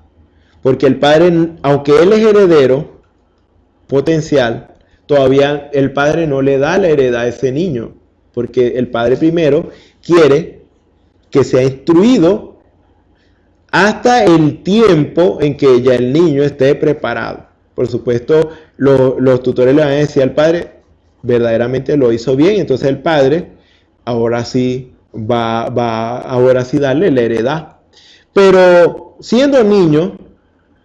Porque el Padre, aunque Él es heredero potencial, todavía el Padre no le da la heredad a ese niño. Porque el Padre primero quiere que sea instruido hasta el tiempo en que ya el niño esté preparado. Por supuesto, los tutores le van a decir al padre, verdaderamente lo hizo bien, entonces el padre ahora sí va ahora sí darle la heredad. Pero siendo niño,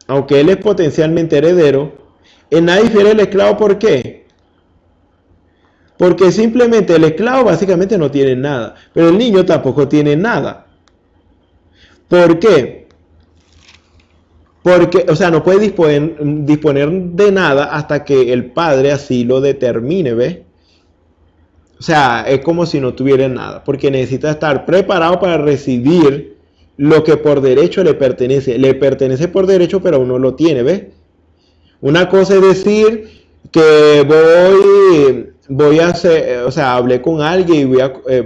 aunque él es potencialmente heredero, en nada difiere el esclavo. ¿Por qué? Porque simplemente el esclavo básicamente no tiene nada, pero el niño tampoco tiene nada. ¿Por qué? Porque, o sea, no puede disponer de nada hasta que el padre así lo determine, ¿ves? O sea, es como si no tuviera nada, porque necesita estar preparado para recibir lo que por derecho le pertenece. Le pertenece por derecho, pero aún no lo tiene, ¿ves? Una cosa es decir que voy a hacer, o sea, hablé con alguien y voy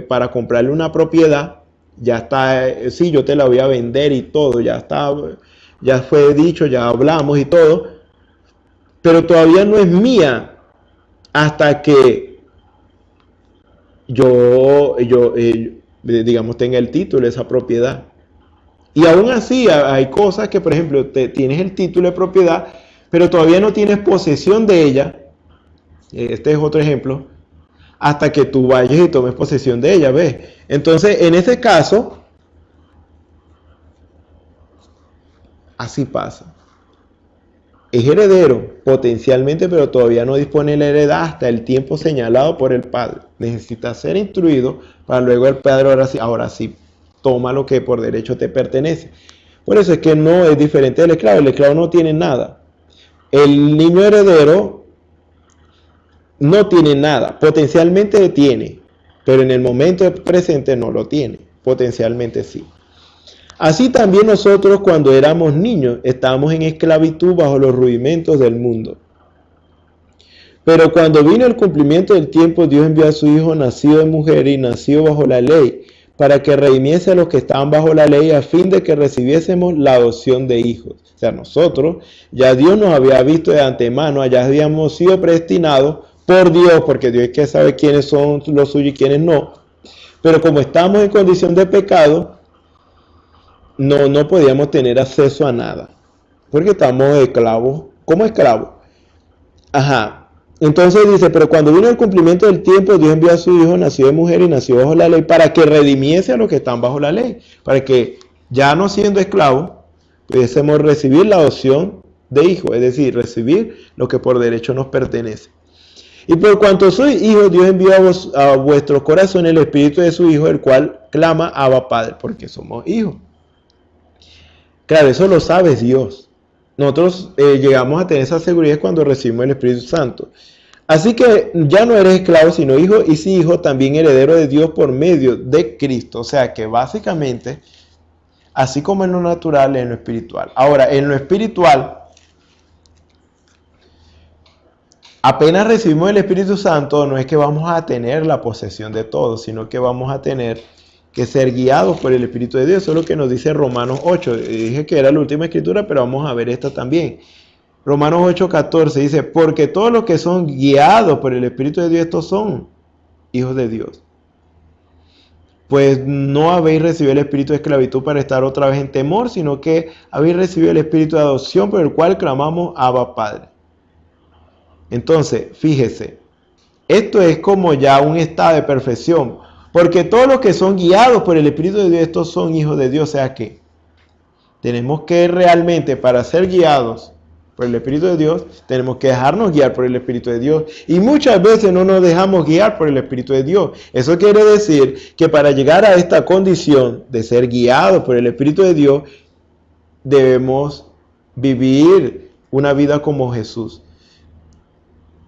para comprarle una propiedad, ya está, sí, yo te la voy a vender y todo, ya está. Ya fue dicho, ya hablamos y todo, pero todavía no es mía hasta que yo digamos, tenga el título de esa propiedad. Y aún así hay cosas que, por ejemplo, tienes el título de propiedad, pero todavía no tienes posesión de ella. Este es otro ejemplo. Hasta que tú vayas y tomes posesión de ella, ¿ves? Entonces, en ese caso, así pasa. Es heredero potencialmente, pero todavía no dispone de la heredad hasta el tiempo señalado por el padre. Necesita ser instruido para luego el padre ahora sí toma lo que por derecho te pertenece. Por eso es que no es diferente del esclavo. El esclavo no tiene nada. El niño heredero no tiene nada. Potencialmente tiene, pero en el momento presente no lo tiene. Potencialmente sí. Así también nosotros, cuando éramos niños, estábamos en esclavitud bajo los rudimentos del mundo. Pero cuando vino el cumplimiento del tiempo, Dios envió a su Hijo nacido de mujer y nacido bajo la ley, para que redimiese a los que estaban bajo la ley, a fin de que recibiésemos la adopción de hijos. O sea, nosotros, ya Dios nos había visto de antemano, ya habíamos sido predestinados por Dios, porque Dios es que sabe quiénes son los suyos y quiénes no. Pero como estamos en condición de pecado, no podíamos tener acceso a nada, porque estamos esclavos, como esclavos. Ajá. Entonces dice, pero cuando vino el cumplimiento del tiempo, Dios envió a su Hijo, nació de mujer y nació bajo la ley, para que redimiese a los que están bajo la ley, para que ya no siendo esclavos, pudiésemos recibir la adopción de hijo, es decir, recibir lo que por derecho nos pertenece. Y por cuanto sois hijos, Dios envió a vuestros corazones el espíritu de su Hijo, el cual clama Abba Padre, porque somos hijos. Claro, eso lo sabe Dios. Nosotros llegamos a tener esa seguridad cuando recibimos el Espíritu Santo. Así que ya no eres esclavo, sino hijo, y si hijo, también heredero de Dios por medio de Cristo. O sea que básicamente, así como en lo natural, en lo espiritual. Ahora, en lo espiritual, apenas recibimos el Espíritu Santo, no es que vamos a tener la posesión de todo, sino que vamos a tener que ser guiados por el Espíritu de Dios. Eso es lo que nos dice Romanos 8. Dije que era la última escritura, pero vamos a ver esta también. Romanos 8:14 dice, porque todos los que son guiados por el Espíritu de Dios, estos son hijos de Dios. Pues no habéis recibido el espíritu de esclavitud para estar otra vez en temor, sino que habéis recibido el espíritu de adopción por el cual clamamos Abba Padre. Entonces, fíjese, esto es como ya un estado de perfección. Porque todos los que son guiados por el Espíritu de Dios, estos son hijos de Dios. O sea que tenemos que realmente, para ser guiados por el Espíritu de Dios, tenemos que dejarnos guiar por el Espíritu de Dios. Y muchas veces no nos dejamos guiar por el Espíritu de Dios. Eso quiere decir que para llegar a esta condición de ser guiados por el Espíritu de Dios, debemos vivir una vida como Jesús.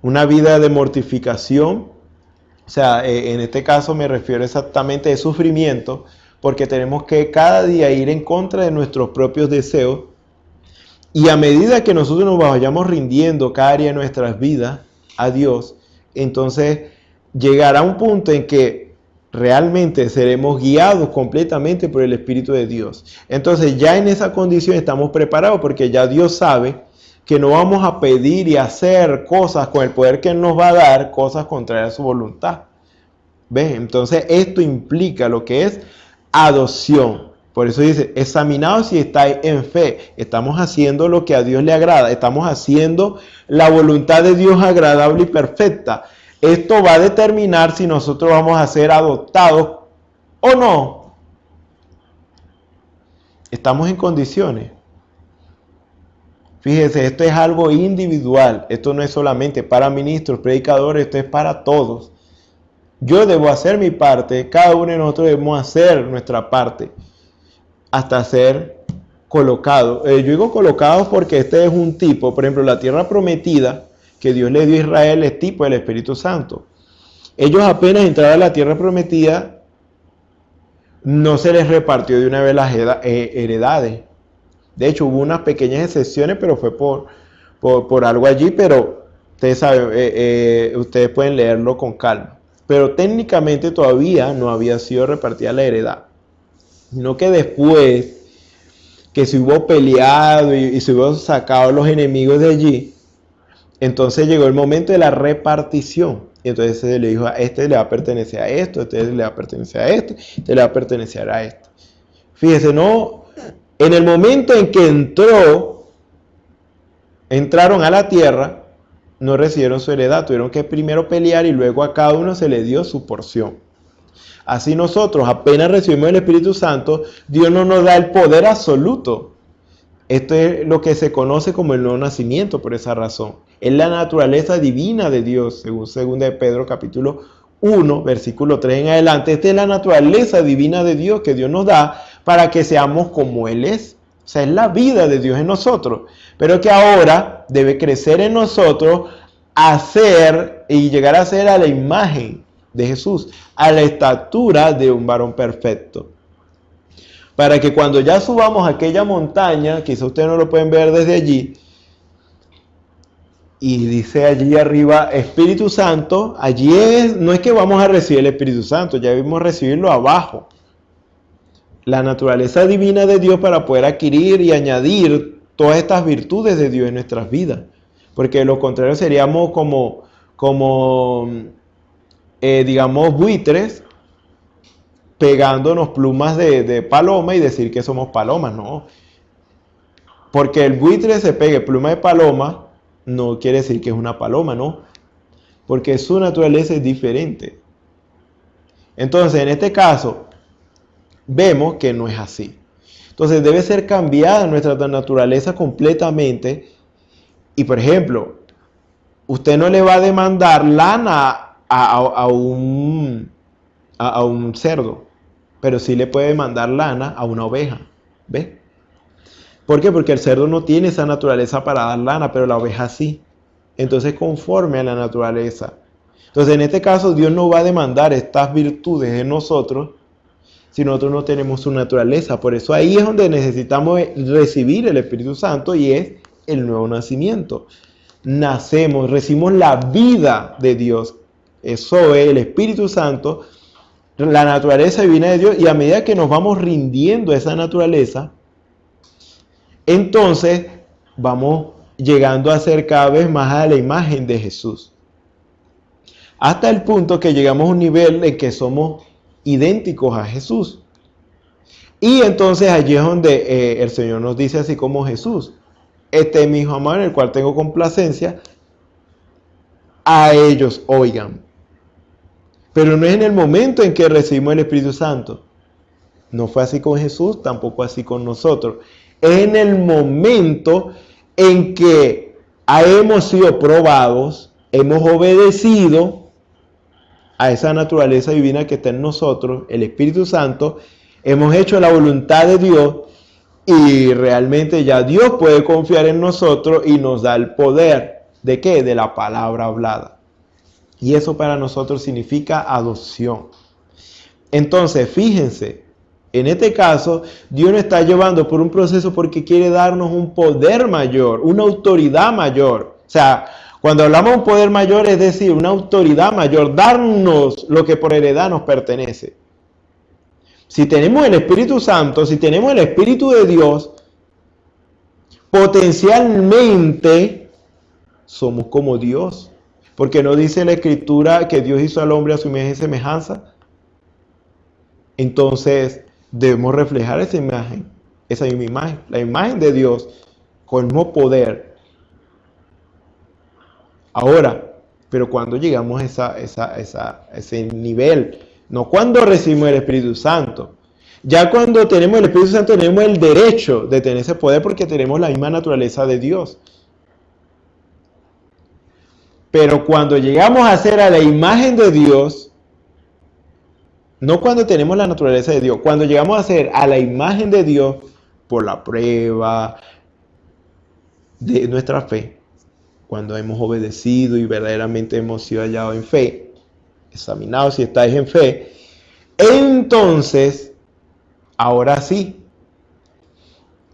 Una vida de mortificación. O sea, en este caso me refiero exactamente a sufrimiento, porque tenemos que cada día ir en contra de nuestros propios deseos, y a medida que nosotros nos vayamos rindiendo cada día de nuestras vidas a Dios, entonces llegará un punto en que realmente seremos guiados completamente por el Espíritu de Dios. Entonces ya en esa condición estamos preparados, porque ya Dios sabe que no vamos a pedir y hacer cosas con el poder que Él nos va a dar, cosas contrarias a su voluntad. ¿Ves? Entonces esto implica lo que es adopción. Por eso dice, examinaos si estáis en fe. Estamos haciendo lo que a Dios le agrada. Estamos haciendo la voluntad de Dios agradable y perfecta. Esto va a determinar si nosotros vamos a ser adoptados o no. Estamos en condiciones. Fíjese, esto es algo individual. Esto no es solamente para ministros, predicadores, esto es para todos. Yo debo hacer mi parte, cada uno de nosotros debemos hacer nuestra parte hasta ser colocado. Yo digo colocados porque este es un tipo, por ejemplo, la tierra prometida que Dios le dio a Israel es tipo del Espíritu Santo. Ellos apenas entraron a la tierra prometida, no se les repartió de una vez las heredades. De hecho, hubo unas pequeñas excepciones, pero fue por algo allí, pero ustedes saben, ustedes pueden leerlo con calma. Pero técnicamente todavía no había sido repartida la heredad. Sino que después que se hubo peleado y se hubo sacado los enemigos de allí, entonces llegó el momento de la repartición. Y entonces se le dijo, a este le va a pertenecer a esto, a este le va a pertenecer a esto, a este le va a pertenecer a esto. Fíjese, no... En el momento en que entraron a la tierra, no recibieron su heredad, tuvieron que primero pelear y luego a cada uno se le dio su porción. Así nosotros, apenas recibimos el Espíritu Santo, Dios no nos da el poder absoluto. Esto es lo que se conoce como el nuevo nacimiento por esa razón. Es la naturaleza divina de Dios, según 2 de Pedro capítulo 1, versículo 3 en adelante. Esta es la naturaleza divina de Dios que Dios nos da para que seamos como Él es. O sea, es la vida de Dios en nosotros. Pero que ahora debe crecer en nosotros, hacer y llegar a ser a la imagen de Jesús, a la estatura de un varón perfecto. Para que cuando ya subamos a aquella montaña, quizá ustedes no lo pueden ver desde allí, y dice allí arriba Espíritu Santo, allí no es que vamos a recibir el Espíritu Santo, ya debemos recibirlo abajo, la naturaleza divina de Dios para poder adquirir y añadir todas estas virtudes de Dios en nuestras vidas. Porque de lo contrario seríamos digamos, buitres pegándonos plumas de paloma y decir que somos palomas, ¿no? Porque el buitre se pegue pluma de paloma no quiere decir que es una paloma, ¿no? Porque su naturaleza es diferente. Entonces, en este caso, vemos que no es así. Entonces, debe ser cambiada nuestra naturaleza completamente. Y, por ejemplo, usted no le va a demandar lana a un cerdo, pero sí le puede demandar lana a una oveja. ¿Ves? ¿Por qué? Porque el cerdo no tiene esa naturaleza para dar lana, pero la oveja sí. Entonces, conforme a la naturaleza. Entonces, en este caso, Dios no va a demandar estas virtudes en nosotros si nosotros no tenemos su naturaleza. Por eso ahí es donde necesitamos recibir el Espíritu Santo y es el nuevo nacimiento. Nacemos, recibimos la vida de Dios. Eso es el Espíritu Santo, la naturaleza divina de Dios. Y a medida que nos vamos rindiendo a esa naturaleza, entonces vamos llegando a ser cada vez más a la imagen de Jesús. Hasta el punto que llegamos a un nivel en que somos idénticos a Jesús. Y entonces allí es donde el Señor nos dice así como Jesús: este es mi Hijo amado en el cual tengo complacencia, a ellos oigan. Pero no es en el momento en que recibimos el Espíritu Santo. No fue así con Jesús, tampoco así con nosotros. Es en el momento en que hemos sido probados, hemos obedecido a esa naturaleza divina que está en nosotros, el Espíritu Santo, hemos hecho la voluntad de Dios y realmente ya Dios puede confiar en nosotros y nos da el poder. ¿De qué? De la palabra hablada. Y eso para nosotros significa adopción. Entonces, fíjense, en este caso, Dios nos está llevando por un proceso porque quiere darnos un poder mayor, una autoridad mayor. O sea, cuando hablamos de un poder mayor, es decir, una autoridad mayor, darnos lo que por heredad nos pertenece. Si tenemos el Espíritu Santo, si tenemos el Espíritu de Dios, potencialmente somos como Dios. Porque no dice la Escritura que Dios hizo al hombre a su imagen y semejanza. Entonces, debemos reflejar esa imagen, esa misma imagen, la imagen de Dios con el mismo poder. Ahora, pero cuando llegamos a ese nivel, no cuando recibimos el Espíritu Santo. Ya cuando tenemos el Espíritu Santo tenemos el derecho de tener ese poder porque tenemos la misma naturaleza de Dios. Pero cuando llegamos a ser a la imagen de Dios, no cuando tenemos la naturaleza de Dios, cuando llegamos a ser a la imagen de Dios por la prueba de nuestra fe, cuando hemos obedecido y verdaderamente hemos sido hallados en fe, examinados si estáis en fe, entonces, ahora sí,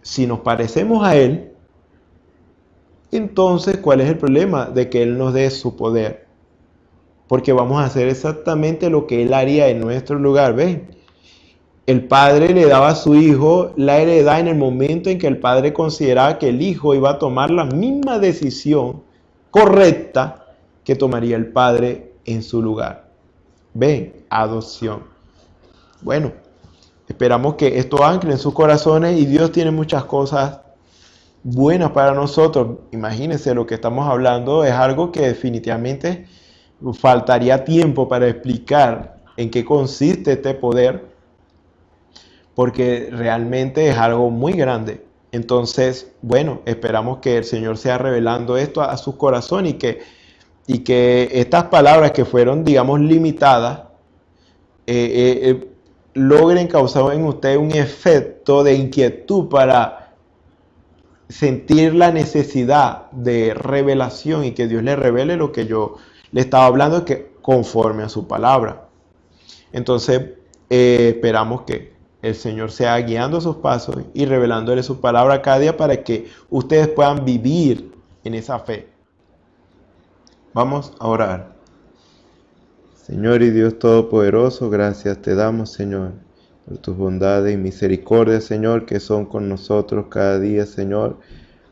si nos parecemos a Él, entonces, ¿cuál es el problema? De que Él nos dé su poder. Porque vamos a hacer exactamente lo que Él haría en nuestro lugar. ¿Ven? El padre le daba a su hijo la heredad en el momento en que el padre consideraba que el hijo iba a tomar la misma decisión correcta que tomaría el padre en su lugar. ¿Ven? Adopción. Bueno, esperamos que esto ancle en sus corazones y Dios tiene muchas cosas buenas para nosotros. Imagínense, lo que estamos hablando es algo que definitivamente faltaría tiempo para explicar en qué consiste este poder, porque realmente es algo muy grande. Entonces, bueno, esperamos que el Señor sea revelando esto a sus corazones y que estas palabras que fueron, digamos, limitadas, logren causar en usted un efecto de inquietud para sentir la necesidad de revelación y que Dios le revele lo que yo le estaba hablando, que conforme a su palabra. Entonces, esperamos que el Señor sea guiando sus pasos y revelándole su palabra cada día para que ustedes puedan vivir en esa fe. Vamos a orar. Señor y Dios Todopoderoso, gracias te damos, Señor. por tus bondades y misericordias, Señor, que son con nosotros cada día, Señor,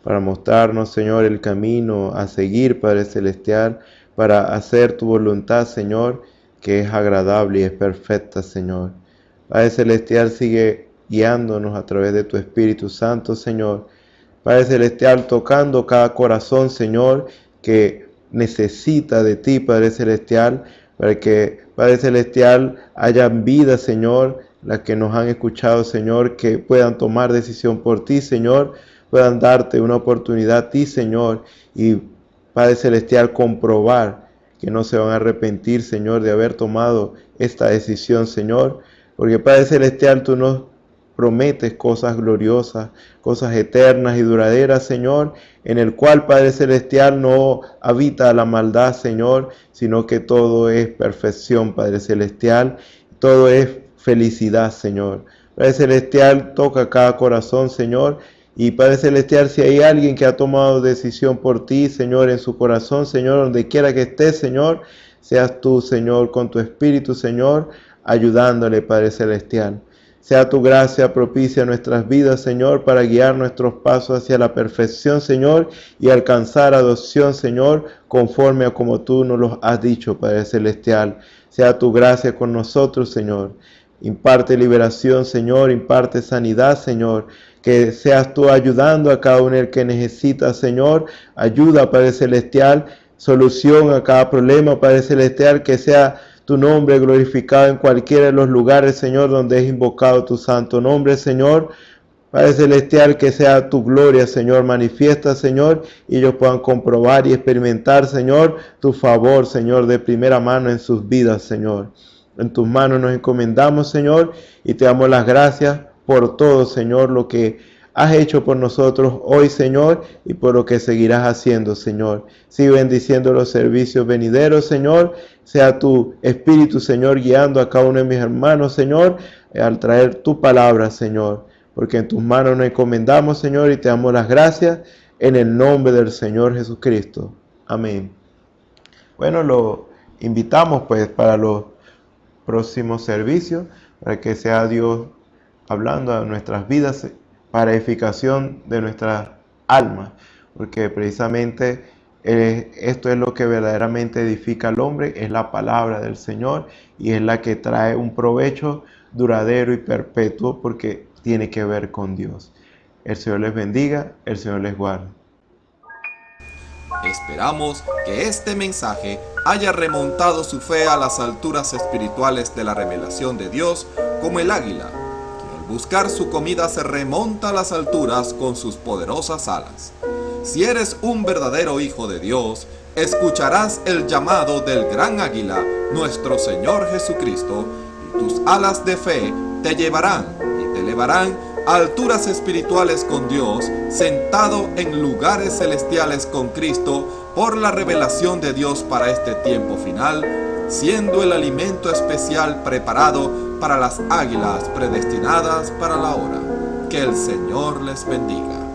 para mostrarnos, Señor, el camino a seguir, Padre Celestial, para hacer tu voluntad, Señor, que es agradable y es perfecta, Señor. Padre Celestial, sigue guiándonos a través de tu Espíritu Santo, Señor. Padre Celestial, tocando cada corazón, Señor, que necesita de ti, Padre Celestial, para que, Padre Celestial, haya vida, Señor, las que nos han escuchado, Señor, que puedan tomar decisión por ti, Señor, puedan darte una oportunidad a ti, Señor, y, Padre Celestial, comprobar que no se van a arrepentir, Señor, de haber tomado esta decisión, Señor, porque, Padre Celestial, tú nos prometes cosas gloriosas, cosas eternas y duraderas, Señor, en el cual, Padre Celestial, no habita la maldad, Señor, sino que todo es perfección, Padre Celestial, todo es felicidad, Señor. Padre Celestial, toca cada corazón, Señor, y Padre Celestial, si hay alguien que ha tomado decisión por ti, Señor, en su corazón, Señor, donde quiera que estés, Señor, seas tú, Señor, con tu Espíritu, Señor, ayudándole, Padre Celestial. Sea tu gracia propicia a nuestras vidas, Señor, para guiar nuestros pasos hacia la perfección, Señor, y alcanzar adopción, Señor, conforme a como tú nos lo has dicho, Padre Celestial. Sea tu gracia con nosotros, Señor. Imparte liberación, Señor, imparte sanidad, Señor. Que seas tú ayudando a cada uno el que necesita, Señor. Ayuda, Padre Celestial, solución a cada problema, Padre Celestial, que sea tu nombre glorificado en cualquiera de los lugares, Señor, donde es invocado tu santo nombre, Señor. Padre Celestial, que sea tu gloria, Señor, manifiesta, Señor, y ellos puedan comprobar y experimentar, Señor, tu favor, Señor, de primera mano en sus vidas, Señor. En tus manos nos encomendamos, Señor, y te damos las gracias por todo, Señor, lo que has hecho por nosotros hoy, Señor, y por lo que seguirás haciendo, Señor. Sigue bendiciendo los servicios venideros, Señor. Sea tu Espíritu, Señor, guiando a cada uno de mis hermanos, Señor, al traer tu palabra, Señor. Porque en tus manos nos encomendamos, Señor, y te damos las gracias en el nombre del Señor Jesucristo. Amén. Bueno, lo invitamos pues para los próximos servicios, para que sea Dios hablando a nuestras vidas para edificación de nuestra alma, porque precisamente esto es lo que verdaderamente edifica al hombre, es la palabra del Señor y es la que trae un provecho duradero y perpetuo porque tiene que ver con Dios. El Señor les bendiga, el Señor les guarde. Esperamos que este mensaje haya remontado su fe a las alturas espirituales de la revelación de Dios, como el águila, que al buscar su comida se remonta a las alturas con sus poderosas alas. Si eres un verdadero hijo de Dios, escucharás el llamado del gran águila, nuestro Señor Jesucristo, y tus alas de fe te llevarán y te elevarán a alturas espirituales con Dios, sentado en lugares celestiales con Cristo, por la revelación de Dios para este tiempo final, siendo el alimento especial preparado para las águilas predestinadas para la hora. Que el Señor les bendiga.